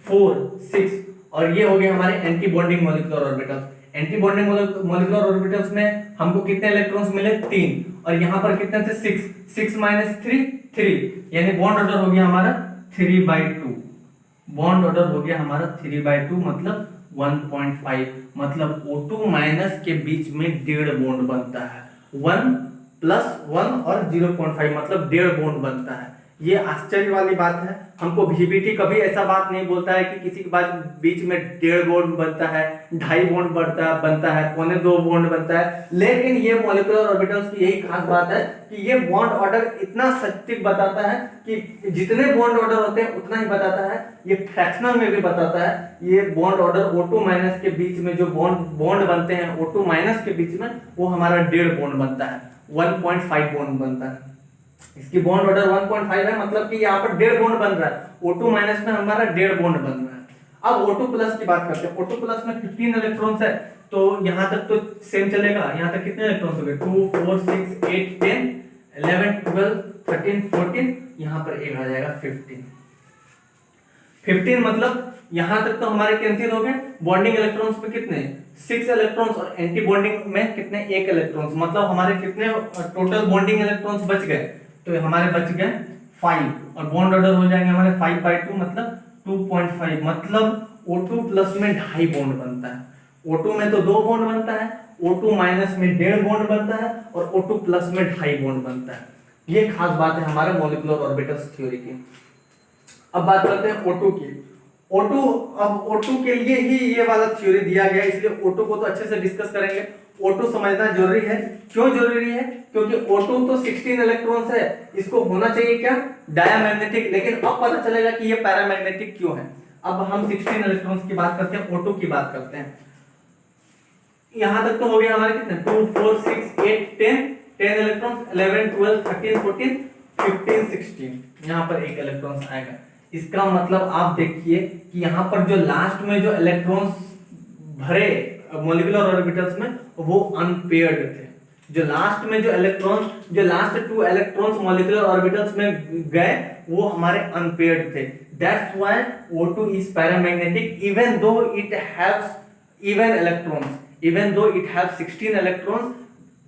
4 6, और ये हो गए हमारे anti bonding molecular orbitals. Anti bonding molecular orbitals में हमको कितने इलेक्ट्रॉन्स मिले? 3, और यहाँ पर कितने थे? 6 6 माइनस 3 3, यानी बॉन्ड ऑर्डर हो गया हमारा 3/2। बॉन्ड ऑर्डर हो गया हमारा 3/2, मतलब 1.5, मतलब O2 माइनस के बीच में 1.5 बॉन्ड बनता है। 1 + 1 और 0.5 मतलब 1.5 बॉन्ड बनता है। ये आश्चर्य वाली बात है। हमको VBT कभी ऐसा बात नहीं बोलता है कि किसी के बाद बीच में 1.5 बॉन्ड बनता है, 2.5 बॉन्ड बनता है, 1.25 बॉन्ड बनता है। लेकिन ये मॉलिक्यूलर ऑर्बिटल्स की यही खास बात है कि ये बॉन्ड ऑर्डर इतना सटीक बताता है कि जितने बॉन्ड ऑर्डर होते हैं उतना ही बताता है। ये फ्रैक्शनल में भी बताता है। ये बॉन्ड ऑर्डर O2 माइनस के बीच में जो बॉन्ड बनते हैं O2 माइनस के बीच में, वो हमारा 1.5 बॉन्ड बनता है, 1.5 बॉन्ड बनता है। इसकी बॉन्ड ऑर्डर 1.5 है, मतलब कि यहाँ पर 1.5 बॉन्ड बन रहा है। O2 माइनस में हमारा 1.5 बॉन्ड बन रहा है। अब O2 प्लस की बात करते हैं। O2 प्लस में 15 इलेक्ट्रॉन्स है, तो यहाँ तक तो सेम चलेगा। यहाँ तक कितने इलेक्ट्रॉन्स हो गए? 2 4 6 8 10 11 12 13 14, यहाँ पर एक आ जाएगा 15 मतलब यहाँ तक तो हमारे कैंसिल हो गए। बॉन्डिंग इलेक्ट्रॉन्स में कितने? 6 इलेक्ट्रॉन्स, और एंटी बॉन्डिंग में कितने? 1 इलेक्ट्रॉन्स, मतलब हमारे कितने टोटल बॉन्डिंग इलेक्ट्रॉन्स बच गए? तो हमारे बच गए 5, और बॉन्ड ऑर्डर हो जाएंगे हमारे 5/2 मतलब 2.5, मतलब O2 प्लस में 2.5 बॉन्ड बनता है। O2 में तो 2 बॉन्ड बनता है, O2 माइनस में 1.5 बॉन्ड बनता है, और O2 प्लस में 2.5 बॉन्ड बनता है। ये खास बात है हमारे मॉलिक्यूलर ऑर्बिटल्स थ्योरी की। अब बात करते हैं O2 की। अब O2 के लिए ही ये वाला थ्योरी दिया गया, इसलिए O2 को तो अच्छे से डिस्कस करेंगे। O2 समझना जरूरी है। क्यों जरूरी है? क्योंकि O2 तो 16 इलेक्ट्रॉन्स है, इसको होना चाहिए क्या? डायमैग्नेटिक। लेकिन अब पता चलेगा कि ये पैरामैग्नेटिक क्यों है। अब हम 16 इलेक्ट्रॉन्स की बात करते हैं, O2 की बात करते हैं। यहां तक तो हो गया हमारे कितने? 2 4 6 8 10 इलेक्ट्रॉन्स, 11 12 13 14 15 16, यहाँ पर एक इलेक्ट्रॉन्स आएगा। इसका मतलब आप देखिए कि यहाँ पर जो लास्ट में जो इलेक्ट्रॉन्स भरे मॉलिक्यूलर ऑर्बिटल्स में, वो अनपेयर्ड थे। जो लास्ट में जो लास्ट 2 इलेक्ट्रॉन्स मॉलिक्यूलर ऑर्बिटल्स में गए, वो हमारे अनपेयर्ड थे। That's why O2 is paramagnetic even though it haves even electrons, even though it has 16 electrons,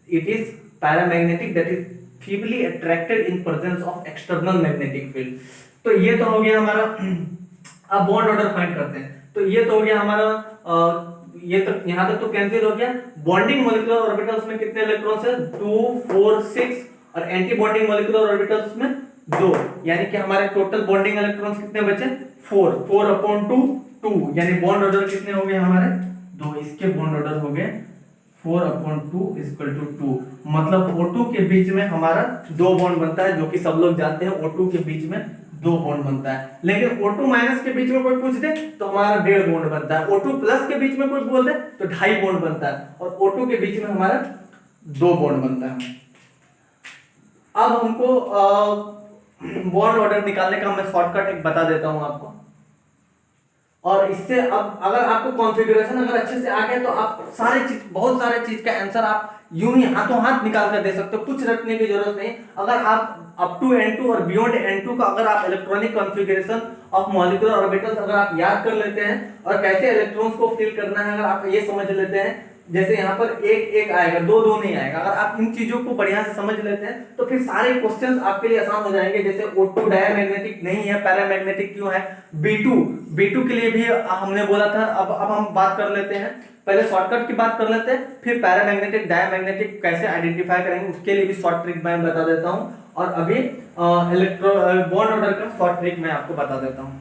it is paramagnetic, that is feebly attracted in presence of external magnetic field। तो ये तो हो गया हमारा। अब बॉन्ड ऑर्डर फाइंड करते हैं। तो ये तो हो गया हमारा, ये तक यहाँ तक तो कैंसिल हो गया। बॉन्डिंग मॉलिक्यूलर ऑर्बिटल्स में कितने इलेक्ट्रॉन्स है? 2 4 6, और एंटी बॉन्डिंग मॉलिक्यूलर ऑर्बिटल्स में 2, यानी कि हमारे टोटल बॉन्डिंग इलेक्ट्रॉन्स कितने बचे? 4/2 2, यानी बॉन्ड ऑर्डर कितने हो गए हमारे? 2। इसके बॉन्ड ऑर्डर हो गए 4/2 = 2, मतलब O2 के बीच में हमारा 2 बॉन्ड बनता है, जो कि सब लोग जानते हैं O2 के बीच में 2 बॉन्ड बनता है। लेकिन O2 माइनस के बीच में कोई पूछ दे तो हमारा 1.5 बॉन्ड बनता है। O2 प्लस के बीच में कोई बोल दे तो 2.5 बॉन्ड बनता है, और O2 के बीच में हमारा 2 बॉन्ड बनता है। अब हमको बॉन्ड ऑर्डर निकालने का मैं शॉर्टकट एक बता देता हूं आपको, और इससे अब अगर आपको कॉन्फ़िगरेशन अगर अच्छे से आ गया तो आप बहुत सारे चीज का आंसर आप यूं ही हाथों हाथ निकाल कर दे सकते हो, कुछ रटने की जरूरत नहीं। अगर आप अप टू N2 और बियॉन्ड N2 का अगर आप electronic configuration of molecular orbitals अगर आप याद कर लेते हैं, और कैसे इलेक्ट्रॉन्स को फिल करना है अगर आप ये समझ लेते हैं, जैसे यहाँ पर एक एक आएगा, दो दो नहीं आएगा। अगर आप इन चीजों को बढ़िया से समझ लेते हैं तो फिर सारे क्वेश्चंस आपके लिए आसान हो जाएंगे। जैसे O2 डायमैग्नेटिक नहीं है, पैरामैग्नेटिक क्यों है, B2 के लिए भी हमने बोला था। अब हम बात कर लेते हैं, पहले शॉर्टकट की बात कर लेते हैं, फिर पैरामैग्नेटिक डायमैग्नेटिक कैसे आइडेंटिफाई करेंगे उसके लिए भी शॉर्ट ट्रिक मैं बता देता हूँ। और अभी इलेक्ट्रो बॉन्ड ऑर्डर का शॉर्ट ट्रिक मैं आपको बता देता हूँ।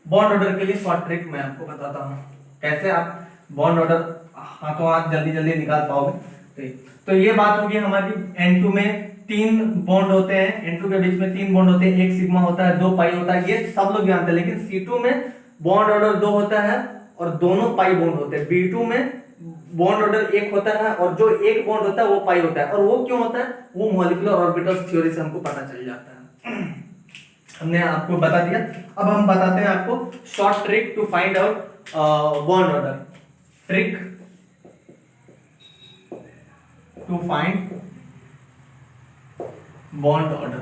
बॉन्ड ऑर्डर के लिए शॉर्ट ट्रिक मैं आपको बताता हूँ कैसे आप बॉन्ड ऑर्डर हाथों हाथ जल्दी जल्दी निकाल पाओगे। तो ये बात होगी हमारी, N2 में 3 बॉन्ड होते हैं, N2 के बीच में 3 बॉन्ड होते हैं, 1 सिग्मा होता है, 2 पाई होता है, ये सब लोग जानते हैं। लेकिन C2 में बॉन्ड ऑर्डर 2 होता है और दोनों पाई बॉन्ड होते हैं। B2 में बॉन्ड ऑर्डर 1 होता है और जो एक बॉन्ड होता है वो पाई होता है। और वो क्यों होता है, वो मॉलिक्यूलर ऑर्बिटल्स थ्योरी से हमको पता चल जाता है। हमने आपको बता दिया। अब हम बताते हैं आपको short trick to find out bond order. Trick to find bond order.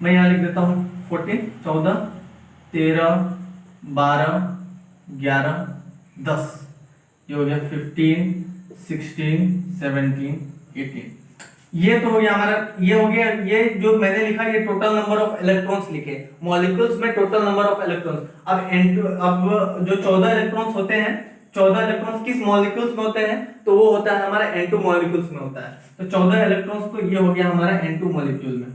मैं यहां लिख देता हूं 14, 14, 13, 12, 11, 10, ये हो गया 15, 16, 17, 18। ये तो हो गया हमारा, ये हो गया, ये जो मैंने लिखा ये टोटल नंबर ऑफ इलेक्ट्रॉन्स लिखे, मॉलिक्यूल्स में टोटल नंबर ऑफ इलेक्ट्रॉन्स। अब जो 14 इलेक्ट्रॉन्स होते हैं, 14 इलेक्ट्रॉन्स किस मॉलिक्यूल्स में होते हैं, तो वो होता है हमारा N2 मॉलिक्यूल्स में होता है। तो 14 इलेक्ट्रॉन्स तो ये हो गया हमारा N2 मॉलिक्यूल में,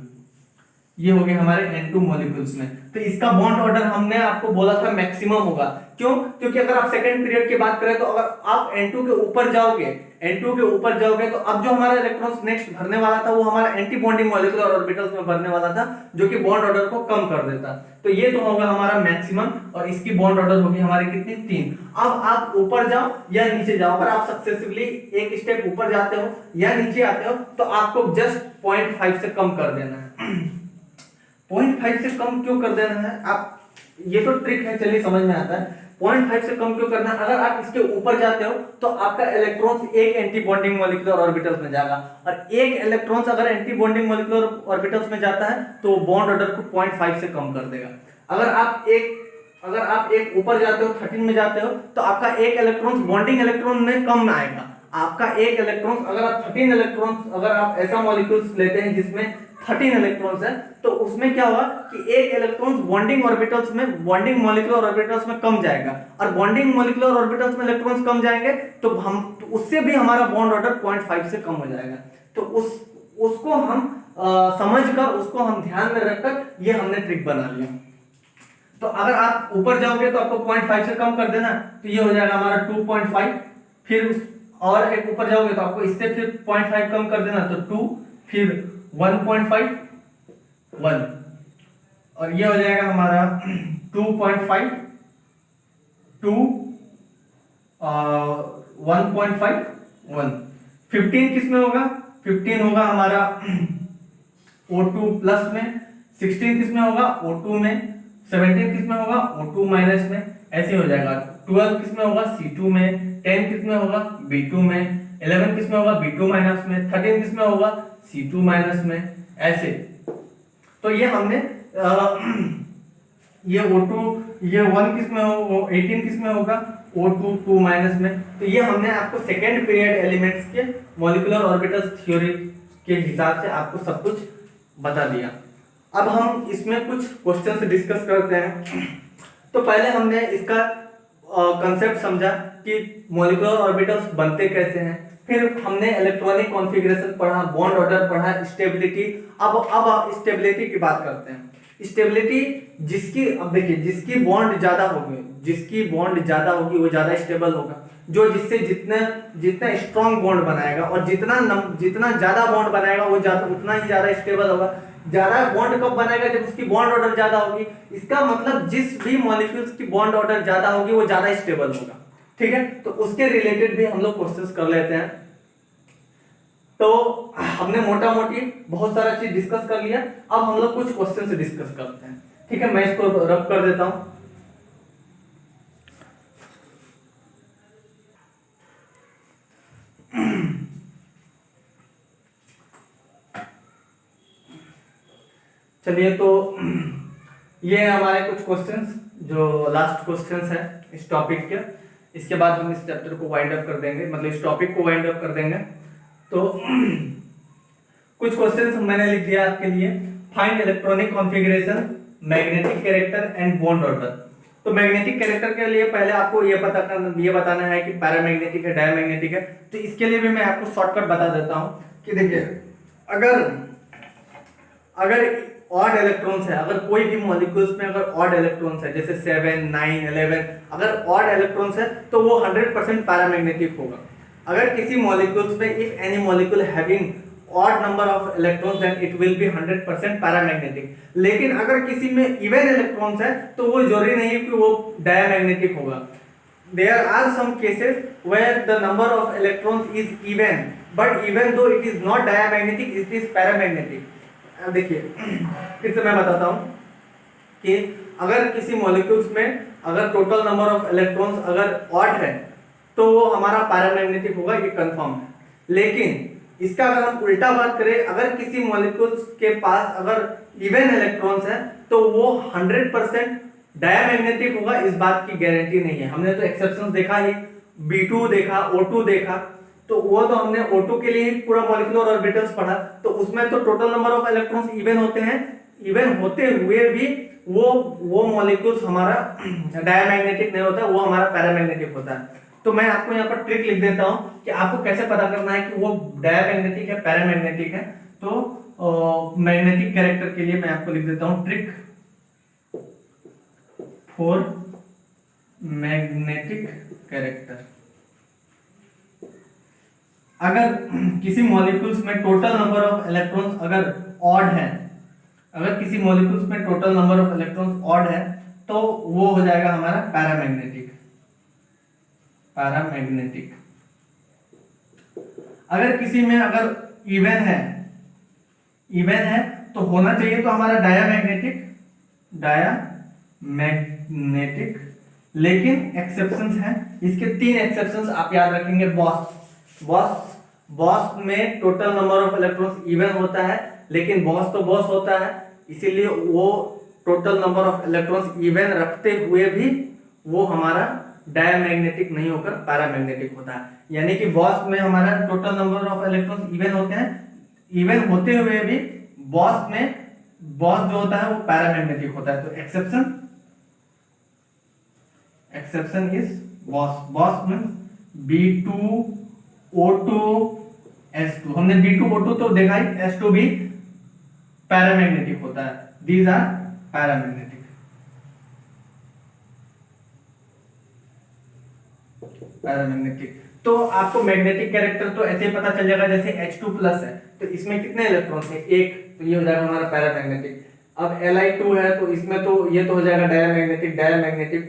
ये हो गया हमारे N2 मॉलिक्यूल्स में। तो इसका बॉन्ड ऑर्डर हमने आपको बोला था मैक्सिमम होगा, क्यों, क्योंकि अगर आप सेकंड पीरियड की बात करें तो अगर आप N2 के ऊपर जाओगे, N2 के ऊपर जाओगे तो अब जो हमारा इलेक्ट्रॉन्स नेक्स्ट भरने वाला था वो हमारा एंटी बॉन्डिंग मॉलिक्यूलर ऑर्बिटल्स में भरने वाला था, जो कि बॉन्ड ऑर्डर को कम कर देता। तो ये तो होगा हमारा मैक्सिमम और इसकी बॉन्ड ऑर्डर होगी हमारी कितनी, 3। अब आप ऊपर जाओ या नीचे जाओ, अगर आप सक्सेसिवली एक स्टेप ऊपर जाते हो या नीचे आते हो तो आपको जस्ट 0.5 से कम कर देना है। 0.5 से कम क्यों कर देना है, आप ये तो ट्रिक है, चलिए समझ में आता है। 0.5 से कम क्यों करना है, अगर आप इसके ऊपर जाते हो तो आपका इलेक्ट्रॉन्स एक एंटी बॉन्डिंग मॉलिक्यूलर ऑर्बिटल्स में जाएगा, और एक इलेक्ट्रॉन्स अगर एंटी बॉन्डिंग मॉलिक्यूलर ऑर्बिटल्स में जाता है तो बॉन्ड ऑर्डर को 0.5 से कम कर देगा। अगर आप एक ऊपर जाते हो, 13 में जाते हो, तो आपका एक इलेक्ट्रॉन्स बॉन्डिंग इलेक्ट्रॉन में कम आएगा। आपका एक इलेक्ट्रॉन्स, अगर आप 13 इलेक्ट्रॉन्स, अगर आप ऐसा मॉलिक्यूल्स लेते हैं जिसमें 13 इलेक्ट्रॉन्स है, तो उसमें क्या होगा कि एक इलेक्ट्रॉन्स बॉन्डिंग ऑर्बिटल्स में, बॉन्डिंग मॉलिक्यूलर ऑर्बिटल्स में कम जाएगा, और बॉन्डिंग मॉलिक्यूलर ऑर्बिटल्स में इलेक्ट्रॉन्स कम जाएंगे तो उससे भी हमारा बॉन्ड ऑर्डर 0.5 से कम हो जाएगा। तो उसको हम समझकर, उसको हम ध्यान में रखकर ये हमने ट्रिक बना लिया। तो अगर आप ऊपर जाओगे तो आपको 0.5 से कम कर देना, तो ये हो जाएगा हमारा 2.5। फिर और एक ऊपर जाओगे तो आपको इससे फिर 0.5 कम कर देना, तो 2, फिर 1.5, 1, और ये हो जाएगा हमारा 2.5, 2, 1.5, 1। 15 किस में होगा, 15 होगा हमारा O2 प्लस में, 16 किस में होगा, O2 में, 17 किस में होगा, O2 माइनस में, ऐसे हो जाएगा। 12 किस में होगा, C2 में, 10 किस में होगा, B2 में, 11 किस में होगा, B2 माइनस में, 13 किस में होगा, C2 माइनस में, ऐसे। तो ये हमने ये O2, ये 1 किस में होगा, 18 किस में होगा, O2 2 माइनस में। तो ये हमने आपको सेकेंड पीरियड एलिमेंट्स के मॉलिक्यूलर ऑर्बिटल्स थ्योरी के हिसाब से आपको सब कुछ बता दिया। अब हम इसमें कुछ क्वेश्चंस डिस्कस करते हैं। तो पहले हमने इसका कंसेप्ट समझा कि मॉलिक्यूलर ऑर्बिटल्स बनते कैसे हैं, फिर हमने इलेक्ट्रॉनिक कॉन्फ़िगरेशन पढ़ा, बॉन्ड ऑर्डर पढ़ा, स्टेबिलिटी। अब स्टेबिलिटी की बात करते हैं। स्टेबिलिटी जिसकी, अब देखिए, जिसकी बॉन्ड ज्यादा होगी, जिसकी बॉन्ड ज्यादा होगी वो ज्यादा स्टेबल होगा। जो जिससे जितना स्ट्रॉन्ग बॉन्ड बनाएगा और जितना ज्यादा बॉन्ड बनाएगा वो उतना ही ज्यादा स्टेबल होगा। ज्यादा बॉन्ड कब बनाएगा, जब उसकी बॉन्ड ऑर्डर ज्यादा होगी। इसका मतलब जिस भी मॉलिक्यूल्स की बॉन्ड ऑर्डर ज्यादा होगी वो ज्यादा स्टेबल होगा। ठीक है, तो उसके रिलेटेड भी हम लोग क्वेश्चंस कर लेते हैं। तो हमने मोटा मोटी बहुत सारा चीज डिस्कस कर लिया, अब हम लोग कुछ क्वेश्चंस डिस्कस करते हैं। ठीक है, मैं इसको रब कर देता हूं। चलिए, तो ये हमारे कुछ क्वेश्चंस जो लास्ट क्वेश्चंस है इस टॉपिक के। इसके बाद हम इस चैप्टर को वाइंड अप कर देंगे, मतलब इस टॉपिक को वाइंड अप कर देंगे। तो कुछ क्वेश्चंस मैंने लिख दिया आपके लिए। Find electronic configuration, magnetic character and bond order. तो मैग्नेटिक कैरेक्टर के लिए पहले आपको ये बताना है कि पैरामैग्नेटिक है, डायमैग्नेटिक है। तो इसके लिए भी मैं आपको शॉर्टकट बता देता हूँ कि देखिए, अगर ऑड इलेक्ट्रॉन्स है, अगर कोई भी मॉलिक्यूल्स में अगर ऑड इलेक्ट्रॉन्स है, जैसे 7, 9, 11, अगर ऑड इलेक्ट्रॉन्स है तो वो 100% पैरामैग्नेटिक होगा। अगर किसी मॉलिक्यूल्स में if any molecule having odd number of electrons then it will be 100% paramagnetic। लेकिन अगर किसी में even electrons है तो वो जरूरी नहीं है कि वो diamagnetic होगा। There are some cases where the number of electrons is even, but even though it is not diamagnetic, it is paramagnetic। अब देखिए फिर से मैं बताता हूँ कि अगर किसी मॉलिक्यूल्स में अगर टोटल नंबर ऑफ इलेक्ट्रॉन्स अगर ऑड है तो वो हमारा पैरामैग्नेटिक होगा, ये कंफर्म है। लेकिन इसका अगर हम उल्टा बात करें, अगर किसी मॉलिक्यूल्स के पास अगर इवन इलेक्ट्रॉन्स है तो वो 100% डायमैग्नेटिक होगा, इस बात की गारंटी नहीं है। हमने तो एक्सेप्शंस देखा ही, B2 देखा, O2 देखा, तो वो तो हमने O2 के लिए ही पूरा मॉलिक्यूलर ऑर्बिटल्स पढ़ा। तो उसमें तो total number of electrons even होते हैं, इवन होते हुए भी वो मॉलिक्यूल्स हमारा डायमैग्नेटिक नहीं होता, वो हमारा पैरामैग्नेटिक होता है। तो मैं आपको यहाँ पर ट्रिक लिख देता हूँ कि आपको कैसे पता करना है कि वो डायमैग्नेटिक है, पैरामैग्नेटिक है। तो मैग्नेटिक कैरेक्टर के लिए मैं आपको लिख देता हूँ ट्रिक फॉर मैग्नेटिक कैरेक्टर। अगर किसी मॉलिक्यूल्स में टोटल नंबर ऑफ इलेक्ट्रॉन्स अगर ऑड है, अगर किसी मॉलिक्यूल्स में total number of electrons odd है तो वो हो जाएगा हमारा पैरामैग्नेटिक। पैरामैग्नेटिक अगर किसी में अगर इवन है तो होना चाहिए तो हमारा डायमैग्नेटिक। लेकिन एक्सेप्शंस हैं, इसके 3 एक्सेप्शंस आप याद रखेंगे। बॉस में total number of electrons even होता है, लेकिन बॉस तो बॉस होता है, इसीलिए वो total number of electrons even रखते हुए भी वो हमारा डायमैग्नेटिक नहीं होकर पैरामैग्नेटिक होता है। यानी कि बॉस में हमारा total number of electrons even होते हैं, इवन होते हुए भी बॉस जो होता है वो पैरामैग्नेटिक होता है। तो exception is boss means B2O2 S2। हमने B2O2 तो देखा ही, S2 भी पैरामैग्नेटिक होता है। These are paramagnetic. पैरामैग्नेटिक तो आपको मैग्नेटिक कैरेक्टर तो ऐसे ही पता चल जाएगा, जैसे H2+ है तो इसमें कितने इलेक्ट्रॉन्स हैं? 1, तो ये हो जाएगा हमारा पैरामैग्नेटिक। अब Li2 है तो इसमें तो ये तो हो जाएगा diamagnetic.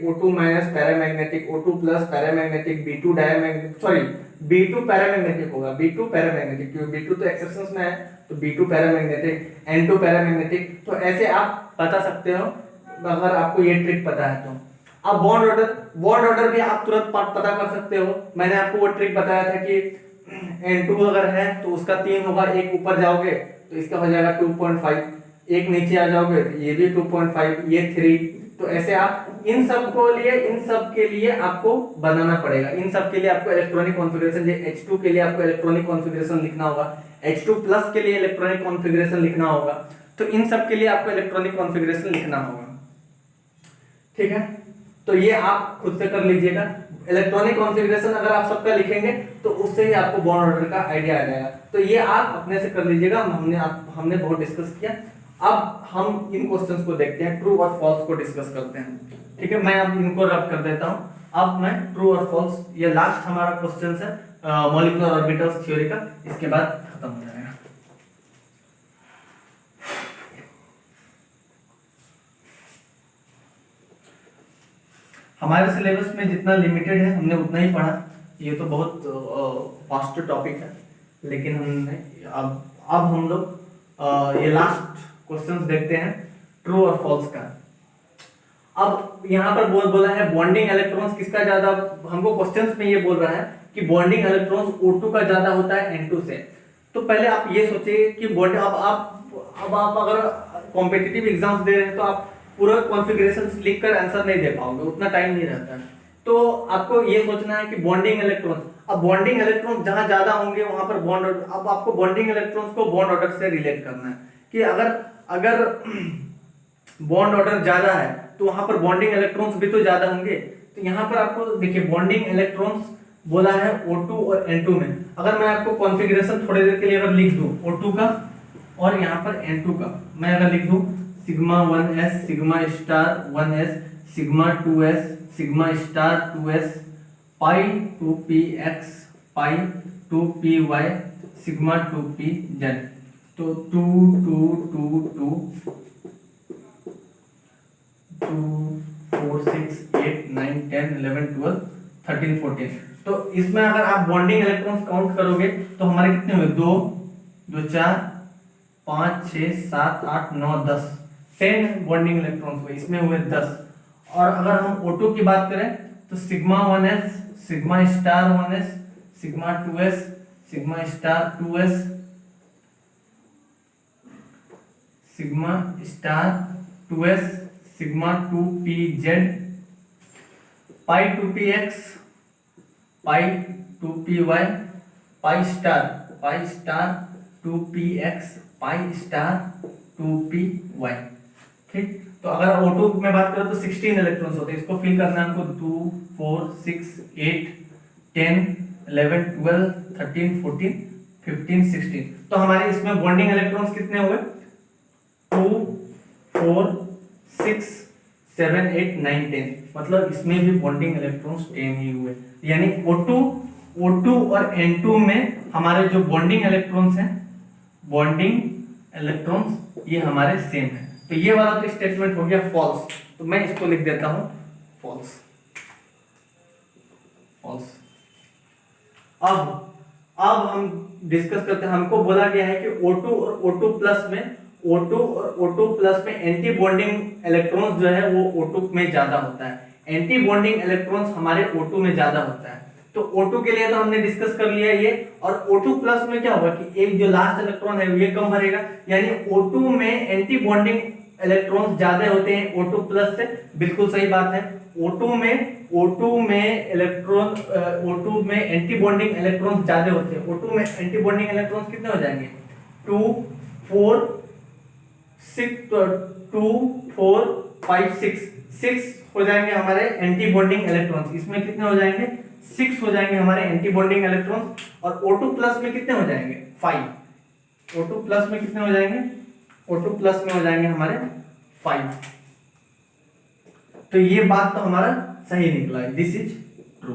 O2- paramagnetic, O2+ paramagnetic, B2 diamagnetic, sorry B2 paramagnetic होगा, B2 पैरामैग्नेटिक, क्योंकि B2 तो एक्सेप्शंस में है तो B2 पैरामैग्नेटिक, N2 पैरामैग्नेटिक। तो ऐसे आप बता सकते हो अगर आपको ये ट्रिक पता है तो। अब बॉन्ड ऑर्डर भी आप तुरंत पता कर सकते हो। मैंने आपको वो ट्रिक बताया था कि N2 अगर है तो उसका 3 होगा, एक ऊपर जाओगे तो इसका हो जाएगा 2.5, एक नीचे आ जाओगे तो ये भी 2.5, ये 3। तो ऐसे आप इन सब के लिए आपको बनाना पड़ेगा। इन सब के लिए आपको इलेक्ट्रॉनिक कॉन्फ़िगरेशन, H2 के लिए आपको इलेक्ट्रॉनिक कॉन्फ़िगरेशन लिखना होगा, H2+ के लिए इलेक्ट्रॉनिक कॉन्फ़िगरेशन लिखना होगा। तो इन सब के लिए आपको इलेक्ट्रॉनिक कॉन्फ़िगरेशन लिखना होगा, ठीक है। तो ये आप खुद से कर लीजिएगा। इलेक्ट्रॉनिक कॉन्फ़िगरेशन अगर आप सबका लिखेंगे तो उससे ही आपको बॉन्ड ऑर्डर का आइडिया आ जाएगा। तो ये आप अपने से कर लीजिएगा। हमने बहुत डिस्कस किया। अब हम इन क्वेश्चंस को देखते हैं, ट्रू और फॉल्स को डिस्कस करते हैं, ठीक है। मैं अब इनको रब कर देता हूं। अब मैं ट्रू और फॉल्स, ये लास्ट हमारा क्वेश्चन है मॉलिक्यूलर ऑर्बिटल्स थ्योरी का, इसके बाद खत्म हो जाएगा। हमारे सिलेबस में जितना लिमिटेड है हमने उतना ही पढ़ा। ये तो बहुत फास्ट टॉपिक है, लेकिन हमने अब हम लोग ये लास्ट क्वेश्चंस देखते हैं ट्रू और फॉल्स का। अब यहाँ पर बोला है बॉन्डिंग इलेक्ट्रॉन्स किसका ज्यादा, हमको क्वेश्चंस में ये बोल रहा है कि बॉन्डिंग इलेक्ट्रॉन्स O2 का ज्यादा होता है N2 से। तो पहले आप ये सोचिए कि अब आप अगर कॉम्पिटिटिव एग्जाम्स दे रहे हैं तो आप पूरा कॉन्फ़िगरेशन लिख कर आंसर नहीं दे पाओगे, उतना टाइम नहीं रहता है। तो आपको ये सोचना है कि बॉन्डिंग इलेक्ट्रॉन, अब बॉन्डिंग इलेक्ट्रॉन जहां ज्यादा होंगे वहां पर बॉन्ड, अब आपको बॉन्डिंग इलेक्ट्रॉन्स को बॉन्ड ऑर्डर से रिलेट करना है कि अगर अगर बॉन्ड ऑर्डर ज्यादा है तो वहां पर बॉन्डिंग इलेक्ट्रॉन्स भी तो ज्यादा होंगे। तो यहाँ पर आपको देखिए बॉन्डिंग इलेक्ट्रॉन्स बोला है O2 और N2 में। अगर मैं आपको कॉन्फ़िगरेशन थोड़ी देर के लिए अगर लिख दूं O2 का और यहाँ पर N2 का, मैं अगर लिख दूं sigma 1s sigma star 1s sigma 2s sigma star 2s पाई 2px पाई 2py सिग्मा 2pz, तो 2 2 2 2 2 4 6 8 9 10 11 12 13 14। तो इसमें अगर आप बॉन्डिंग इलेक्ट्रॉन्स काउंट करोगे तो हमारे कितने हुए, 2 2 4 5 6 7 8 9 10 10 बॉन्डिंग इलेक्ट्रॉन्स हुए, इसमें हुए 10। और अगर हम O2 की बात करें तो sigma 1s sigma star 1s sigma 2s sigma star 2s sigma star 2s sigma 2pz पाई 2px पाई 2py pi star 2px pi star 2py। ठीक, तो अगर O2 में बात करें तो 16 इलेक्ट्रॉन्स होते हैं, इसको फिल करना है हमको 2 4 6 8 10 11 12 13 14 15 16। तो हमारे इसमें बॉन्डिंग इलेक्ट्रॉन्स कितने हुए, 2 4 6 7 8 9 10, मतलब इसमें भी बॉन्डिंग इलेक्ट्रॉन्स 10 ही हुए। यानी O2 और N2 में हमारे जो बॉन्डिंग इलेक्ट्रॉन्स हैं, बॉन्डिंग इलेक्ट्रॉन्स ये हमारे सेम है। तो ये वाला तो स्टेटमेंट हो गया फॉल्स, तो मैं इसको लिख देता हूं फॉल्स। फॉल्स। अब हम डिस्कस करते हैं, हमको बोला गया है कि O2 और O2 प्लस में एंटी बॉन्डिंग इलेक्ट्रॉन्स जो है वो O2 में ज्यादा होता है, एंटी बॉन्डिंग इलेक्ट्रॉन्स हमारे O2 में ज्यादा होता है। तो O2 के लिए तो हमने डिस्कस कर लिया ये, और O2 प्लस में क्या होगा कि एक जो लास्ट इलेक्ट्रॉन है ये कम भरेगा, यानी O2 में एंटी बॉन्डिंग इलेक्ट्रॉन्स ज्यादा होते हैं O2 प्लस से, बिल्कुल सही बात है। O2 में एंटी बॉन्डिंग इलेक्ट्रॉन्स ज्यादा होते हैं। O2 में एंटी बॉन्डिंग इलेक्ट्रॉन्स कितने हो जाएंगे, 2 4 6 2 4 5 6 हो जाएंगे हमारे एंटी बॉन्डिंग इलेक्ट्रॉन्स। इसमें कितने हो जाएंगे, 6 हो जाएंगे हमारे एंटी बॉन्डिंग इलेक्ट्रॉन्स। और O2 प्लस में कितने हो जाएंगे, 5। O2 प्लस में कितने हो जाएंगे, O2 प्लस में हो जाएंगे हमारे 5। तो ये बात तो हमारा सही निकला है, दिस इज ट्रू।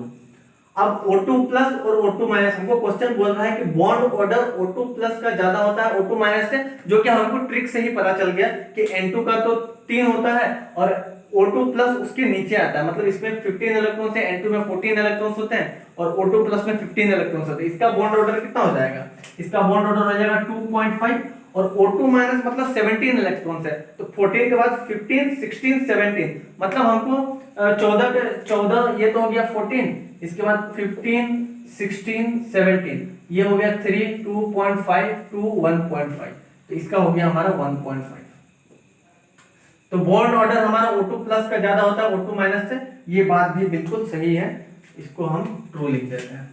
अब O2 प्लस और O2 माइनस, हमको क्वेश्चन बोल रहा है कि बॉन्ड ऑर्डर O2 प्लस का ज्यादा होता है O2 माइनस से, जो कि हमको ट्रिक से ही पता चल गया कि N2 का तो 3 होता है और O2 प्लस उसके नीचे आता है, मतलब इसमें 15 इलेक्ट्रॉन्स है, N2 में 14 इलेक्ट्रॉन्स होते हैं और O2 प्लस में 15 इलेक्ट्रॉन्स होते हैं। इसका बॉन्ड ऑर्डर कितना हो जाएगा, इसका बॉन्ड ऑर्डर हो जाएगा 2.5, और O2 माइनस मतलब 17 इलेक्ट्रॉन्स है, तो 14 के बाद 15 16 17, मतलब हमको 14 ये तो हो गया 14, इसके बाद 15 16 17 ये हो गया 3 2.5 2 1.5, तो इसका हो गया हमारा 1.5। तो बॉन्ड ऑर्डर हमारा O2 प्लस का ज्यादा होता है O2 माइनस से, ये बात भी बिल्कुल सही है, इसको हम ट्रू लिख देते हैं।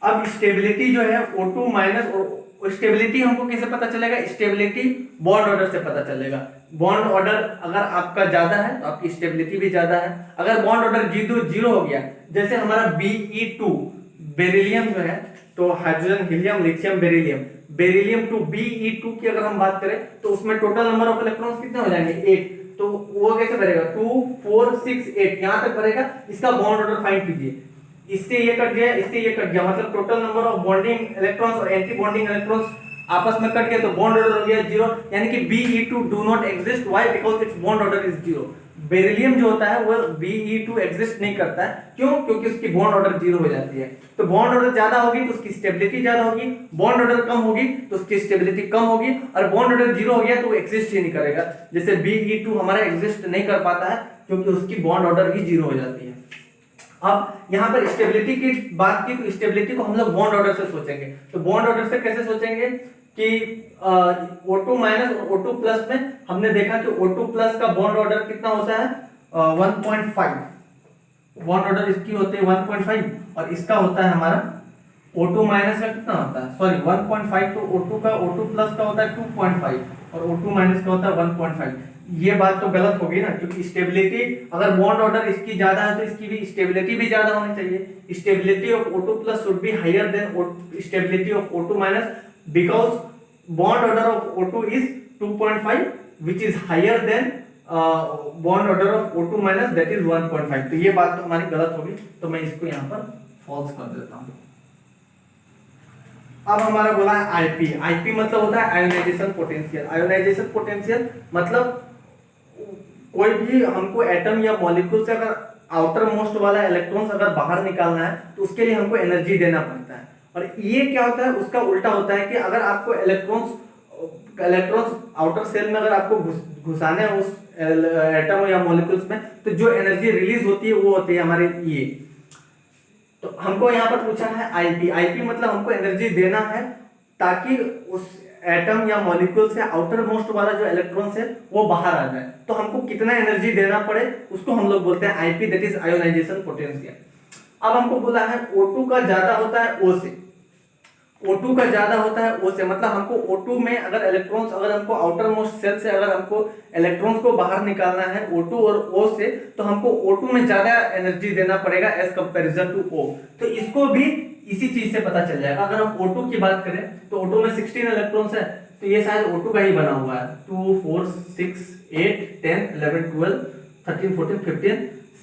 अब स्टेबिलिटी जो है O2 माइनस, और स्टेबिलिटी हमको कैसे पता चलेगा, स्टेबिलिटी बॉन्ड ऑर्डर से पता चलेगा। बॉन्ड ऑर्डर अगर आपका ज्यादा है तो आपकी स्टेबिलिटी भी ज्यादा है। अगर बॉन्ड ऑर्डर जीरो हो गया, जैसे हमारा Be2 बेरिलियम जो है, तो hydrogen helium lithium beryllium two Be2 की अगर हम बात करें तो उसमें टोटल नंबर ऑफ इलेक्ट्रॉन्स कितने हो जाएंगे, 8। तो वो कैसे भरेगा, 2 4 6 8 यहां तक भरेगा। इसका बॉन्ड ऑर्डर फाइंड कीजिए, इससे ये कट गया, इससे ये कट गया, मतलब total number of bonding electrons और एंटी बॉन्डिंग इलेक्ट्रॉन्स आपस में कट गए, तो बॉन्ड ऑर्डर हो गया 0, यानी कि Be2 do not exist. Why, because it's bond order is 0। Beryllium जो होता है वो Be2 एग्जिस्ट नहीं करता है, क्यों, क्योंकि उसकी बॉन्ड ऑर्डर 0 हो जाती है। तो बॉन्ड ऑर्डर ज्यादा होगी तो उसकी स्टेबिलिटी ज्यादा होगी, बॉन्ड ऑर्डर कम होगी तो उसकी स्टेबिलिटी कम होगी, और बॉन्ड ऑर्डर 0 हो गया तो वो एग्जिस्ट ही नहीं करेगा। जैसे Be2 हमारा एग्जिस्ट नहीं कर पाता है क्योंकि उसकी बॉन्ड ऑर्डर ही 0 हो जाती है। अब यहाँ पर स्टेबिलिटी की बात की, तो स्टेबिलिटी को हम लोग बॉन्ड ऑर्डर से सोचेंगे। तो बॉन्ड ऑर्डर से कैसे सोचेंगे कि O2 माइनस और O2 प्लस में हमने देखा कि O2 प्लस का बॉन्ड ऑर्डर कितना होता है, 1.5, बॉन्ड ऑर्डर इसकी होती है 1.5 और इसका होता है हमारा O2 माइनस का कितना होता है, सॉरी 1.5, तो O2 का O2 प्लस का होता है 2.5 और O2 माइनस का होता है 1.5। ये बात तो गलत होगी ना, क्योंकि स्टेबिलिटी अगर बॉन्ड ऑर्डर इसकी ज्यादा है तो इसकी भी स्टेबिलिटी भी ज्यादा होनी चाहिए। Stability of O2 plus should be higher than stability of O2 minus, because bond order of O2 is 2.5 which is higher than bond order of O2 minus that is 1.5। तो ये बात तो हमारी गलत होगी, तो मैं इसको यहाँ पर फॉल्स कर देता हूँ। अब हमारा बोला है आईपी। आईपी मतलब होता है आयोनाइजेशन पोटेंशियल। आयोनाइजेशन पोटेंशियल मतलब कोई भी हमको एटम या मॉलिक्यूल से अगर आउटर मोस्ट वाला इलेक्ट्रॉन्स अगर बाहर निकालना है तो उसके लिए हमको एनर्जी देना पड़ता है। और ये क्या होता है, उसका उल्टा होता है कि अगर आपको इलेक्ट्रॉन्स आउटर सेल में अगर आपको घुसाने हैं उस एटम या मॉलिक्यूल्स में, तो जो एनर्जी रिलीज होती है वो होती है हमारे ये। तो हमको यहाँ पर पूछा है आईपी। आईपी मतलब हमको एनर्जी देना है ताकि उस एटम या मॉलिक्यूल से आउटर मोस्ट वाला जो इलेक्ट्रॉन्स है वो बाहर आ जाए। तो हमको कितना एनर्जी देना पड़े उसको हम लोग बोलते हैं IP, that is ionization potential. अब हमको बोला है O2 का ज्यादा होता है O से। O2 का ज्यादा होता है O से, मतलब हमको O2 में अगर इलेक्ट्रॉन्स, अगर हमको आउटर मोस्ट सेल से अगर हमको इलेक्ट्रॉन्स को बाहर निकालना है O2 और O से, तो हमको O2 में ज्यादा एनर्जी देना पड़ेगा एज कंपैरिजन टू O। तो इसको भी इसी चीज से पता चल जाएगा। अगर हम O2 की बात करें तो O2 में 16 इलेक्ट्रॉन्स है, तो ये शायद O2 का ही बना हुआ है। 2 4 6 8 10 11 12 13 14 15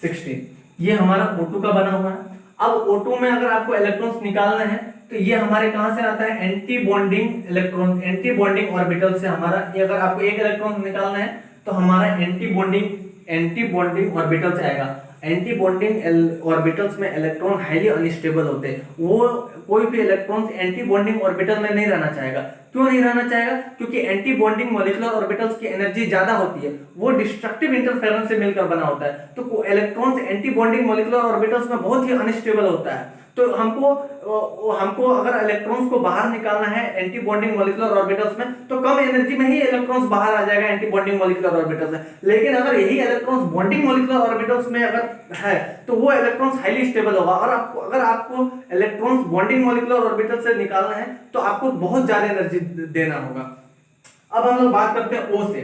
16, ये हमारा O2 का बना हुआ है। अब O2 में अगर आपको इलेक्ट्रॉन्स निकालना है तो ये हमारे कहां से आता है, anti bonding electron, anti bonding orbital से हमारा ये, अगर आपको एक इलेक्ट्रॉन निकालना है तो हमारा एंटी बॉन्डिंग ऑर्बिटल से आएगा। एंटी बॉन्डिंग ऑर्बिटल्स में इलेक्ट्रॉन हाईली अनस्टेबल होते हैं। वो कोई भी इलेक्ट्रॉन एंटी बॉन्डिंग ऑर्बिटल में नहीं रहना चाहेगा। क्यों नहीं रहना चाहेगा, क्योंकि एंटी बॉन्डिंग मॉलिक्यूलर ऑर्बिटल्स की एनर्जी ज्यादा होती है, वो डिस्ट्रक्टिव इंटरफेरेंस से मिलकर बना होता है। तो electrons anti bonding molecular orbitals में बहुत ही अनस्टेबल होता है। तो हमको अगर इलेक्ट्रॉन्स को बाहर निकालना है एंटी बॉन्डिंग मॉलिक्यूलर ऑर्बिटल्स में, तो कम एनर्जी में ही इलेक्ट्रॉन्स बाहर आ जाएगा एंटी बॉन्डिंग मॉलिक्यूलर ऑर्बिटल्स में। लेकिन अगर यही इलेक्ट्रॉन्स बॉन्डिंग मॉलिक्यूलर ऑर्बिटल्स में अगर है तो वो इलेक्ट्रॉन्स हाईली स्टेबल होगा। और अगर आपको इलेक्ट्रॉन्स बॉन्डिंग मॉलिक्यूलर ऑर्बिटल से निकालना है तो आपको बहुत ज्यादा एनर्जी देना होगा। अब हम लोग बात करते हैं O से।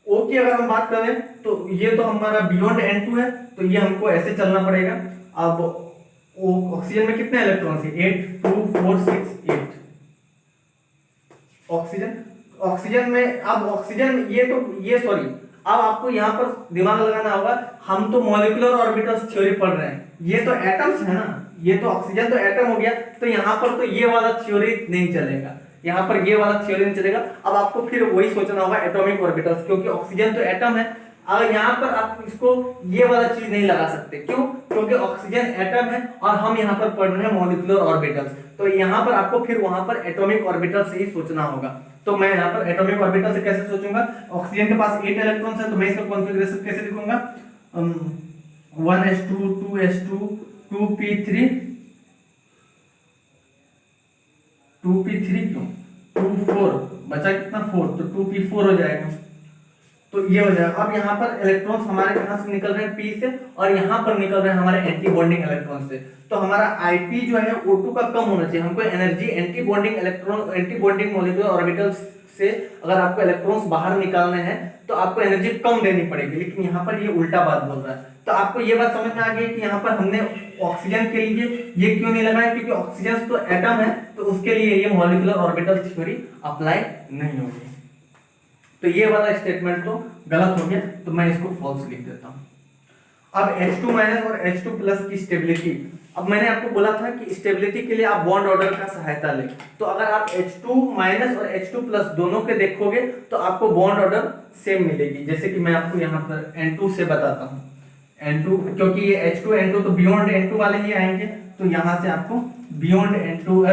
O की अगर हम बात करें तो ये तो हमारा बियॉन्ड N2 है, तो ये हमको ऐसे चलना पड़ेगा। अब ऑक्सीजन में कितने इलेक्ट्रॉन्स है, 8 2 4 6 8 ऑक्सीजन में। अब ऑक्सीजन ये सॉरी, अब आपको यहाँ पर दिमाग लगाना होगा, हम तो मॉलिक्यूलर ऑर्बिटल्स थ्योरी पढ़ रहे हैं, ये तो एटम्स है ना, ये तो ऑक्सीजन तो एटम हो गया, तो यहाँ पर तो ये वाला थ्योरी नहीं चलेगा, यहाँ पर ये वाला थ्योरी नहीं चलेगा। अब आपको फिर वही सोचना होगा एटॉमिक ऑर्बिटल्स, क्योंकि ऑक्सीजन तो एटम है। अगर यहाँ पर आप इसको ये वाला चीज नहीं लगा सकते, क्यों, क्योंकि ऑक्सीजन एटम है और हम यहाँ पर पढ़ रहे हैं मॉलिक्यूलर ऑर्बिटल्स। तो यहाँ पर आपको फिर वहां पर एटॉमिक ऑर्बिटल से ही सोचना होगा। तो मैं यहाँ पर एटॉमिक ऑर्बिटल से कैसे सोचूंगा, ऑक्सीजन के पास 8 इलेक्ट्रॉन्स है, तो मैं इसका कॉन्फ़िगरेशन कैसे लिखूंगा, 1s2 2s2 2p3 क्यों 2 4 बचा कितना 4, तो 2p4 हो जाएगा। तो ये हो जाएगा। अब यहाँ पर इलेक्ट्रॉन्स हमारे कहां से निकल रहे हैं, P से, और यहाँ पर निकल रहे हैं हमारे एंटी बॉन्डिंग इलेक्ट्रॉन से। तो हमारा Ip जो है O2 का कम होना चाहिए। हमको energy anti bonding molecular orbital से अगर आपको इलेक्ट्रॉन्स बाहर निकालने हैं तो आपको एनर्जी कम देनी पड़ेगी, लेकिन यहाँ पर ये उल्टा बात बोल रहा है। तो आपको ये बात समझ में आ गई कि यहाँ पर हमने ऑक्सीजन के लिए ये क्यों नहीं लगाया, क्योंकि ऑक्सीजन तो एटम है, तो उसके लिए ये मॉलिक्यूलर ऑर्बिटल थ्योरी अप्लाई नहीं होगी। तो ये वाला स्टेटमेंट तो गलत हो गया, तो मैं इसको फॉल्स लिख देता हूं। अब H2 माइनस और H2 प्लस की स्टेबिलिटी, अब मैंने आपको बोला था कि स्टेबिलिटी के लिए आप बॉन्ड ऑर्डर का सहायता लें। तो अगर आप H2 माइनस और H2 प्लस दोनों के देखोगे तो आपको बॉन्ड ऑर्डर सेम मिलेगी। जैसे कि मैं आपको यहाँ पर N2 से बताता हूँ, N2, क्योंकि ये H2 N2 तो बियॉन्ड N2 वाले ही आएंगे, तो यहाँ से आपको beyond N2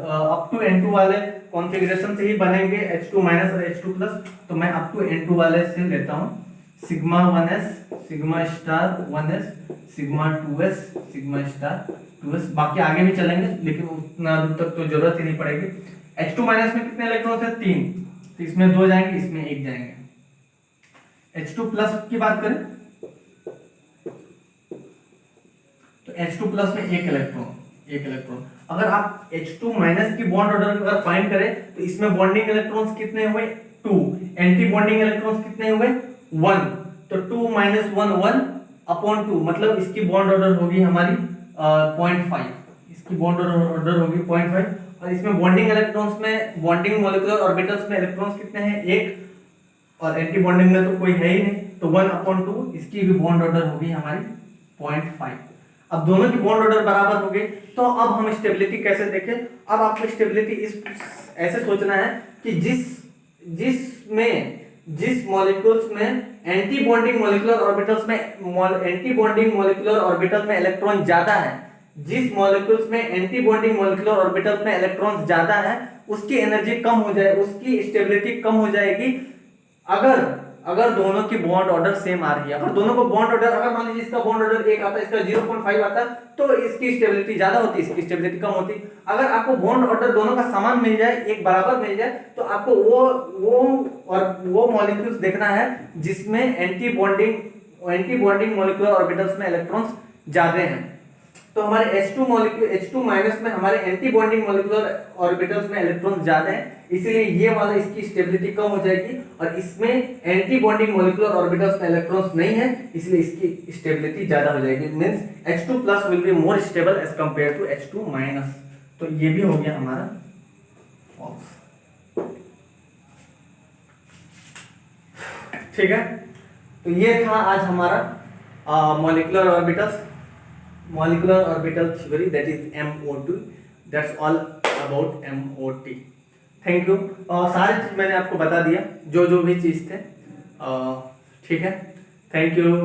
up to N2 वाले कॉन्फ़िगरेशन से ही बनेंगे H2 माइनस और H2 प्लस। तो मैं अप टू N2 वाले से लेता हूँ, sigma 1s sigma star 1s sigma 2s sigma star 2s, बाकी आगे भी चलेंगे लेकिन उतना दूर तक तो जरूरत ही नहीं पड़ेगी। H2 माइनस में कितने इलेक्ट्रॉन्स है, 3, तो इसमें 2 जाएंगे, इसमें 1 जाएंगे। H2 प्लस की बात करें तो H2 प्लस में एक इलेक्ट्रॉन। अगर आप H2 माइनस की बॉन्ड ऑर्डर अगर फाइंड करें तो इसमें बॉन्डिंग इलेक्ट्रॉन्स कितने हुए 2, एंटी बॉन्डिंग इलेक्ट्रॉन्स कितने हुए 1, तो 2 माइनस 1 1 अपॉन 2, मतलब इसकी बॉन्ड ऑर्डर होगी हमारी 0.5, इसकी बॉन्ड ऑर्डर होगी 0.5। और इसमें बॉन्डिंग इलेक्ट्रॉन्स में बॉन्डिंग मॉलिक्यूलर ऑर्बिटल्स में इलेक्ट्रॉन्स कितने हैं 1, और एंटी बॉन्डिंग में तो कोई है ही नहीं, तो 1/2 इसकी भी बॉन्ड ऑर्डर होगी हमारी 0.5। अब दोनों की बॉन्ड ऑर्डर बराबर हो गई, तो अब हम स्टेबिलिटी कैसे देखें। अब आपको स्टेबिलिटी इस ऐसे सोचना है कि जिस मॉलिक्यूल्स में एंटी बॉन्डिंग मॉलिक्यूलर ऑर्बिटल्स में एंटी बॉन्डिंग मॉलिक्यूलर ऑर्बिटल में इलेक्ट्रॉन ज्यादा है, जिस मॉलिक्यूल्स में एंटी बॉन्डिंग मॉलिक्यूलर ऑर्बिटल्स में इलेक्ट्रॉन ज्यादा है उसकी एनर्जी कम हो जाए, उसकी स्टेबिलिटी कम हो जाएगी अगर दोनों की बॉन्ड ऑर्डर सेम आ रही है। अगर दोनों को बॉन्ड ऑर्डर, अगर मान लीजिए इसका बॉन्ड ऑर्डर 1 आता है, इसका 0.5 आता, तो इसकी स्टेबिलिटी ज्यादा होती है, इसकी स्टेबिलिटी कम होती। अगर आपको बॉन्ड ऑर्डर दोनों का समान मिल जाए, एक बराबर मिल जाए, तो आपको वो मॉलिक्यूल्स देखना है जिसमें एंटी बॉन्डिंग मॉलिक्यूलर ऑर्बिटल्स में इलेक्ट्रॉन्स ज्यादा हैं। तो हमारे H2 माइनस में हमारे एंटी बॉन्डिंग मॉलिक्यूलर ऑर्बिटल्स में इलेक्ट्रॉन ज्यादा है, इसीलिए ये वाला इसकी स्टेबिलिटी कम हो जाएगी, और इसमें एंटी बॉन्डिंग मॉलिक्यूलर ऑर्बिटल्स में इलेक्ट्रॉन्स नहीं है, इसलिए इसकी स्टेबिलिटी ज्यादा हो जाएगी। Means H2 plus will be more stable as compared to H2 minus. तो ये भी हो गया हमारा फॉल्स। ठीक है, तो ये था आज हमारा molecular orbital theory, that is MOT. That's all about MOT. Thank you. सारी चीज मैंने आपको बता दिया, जो भी चीज थे। ठीक है, थैंक यू।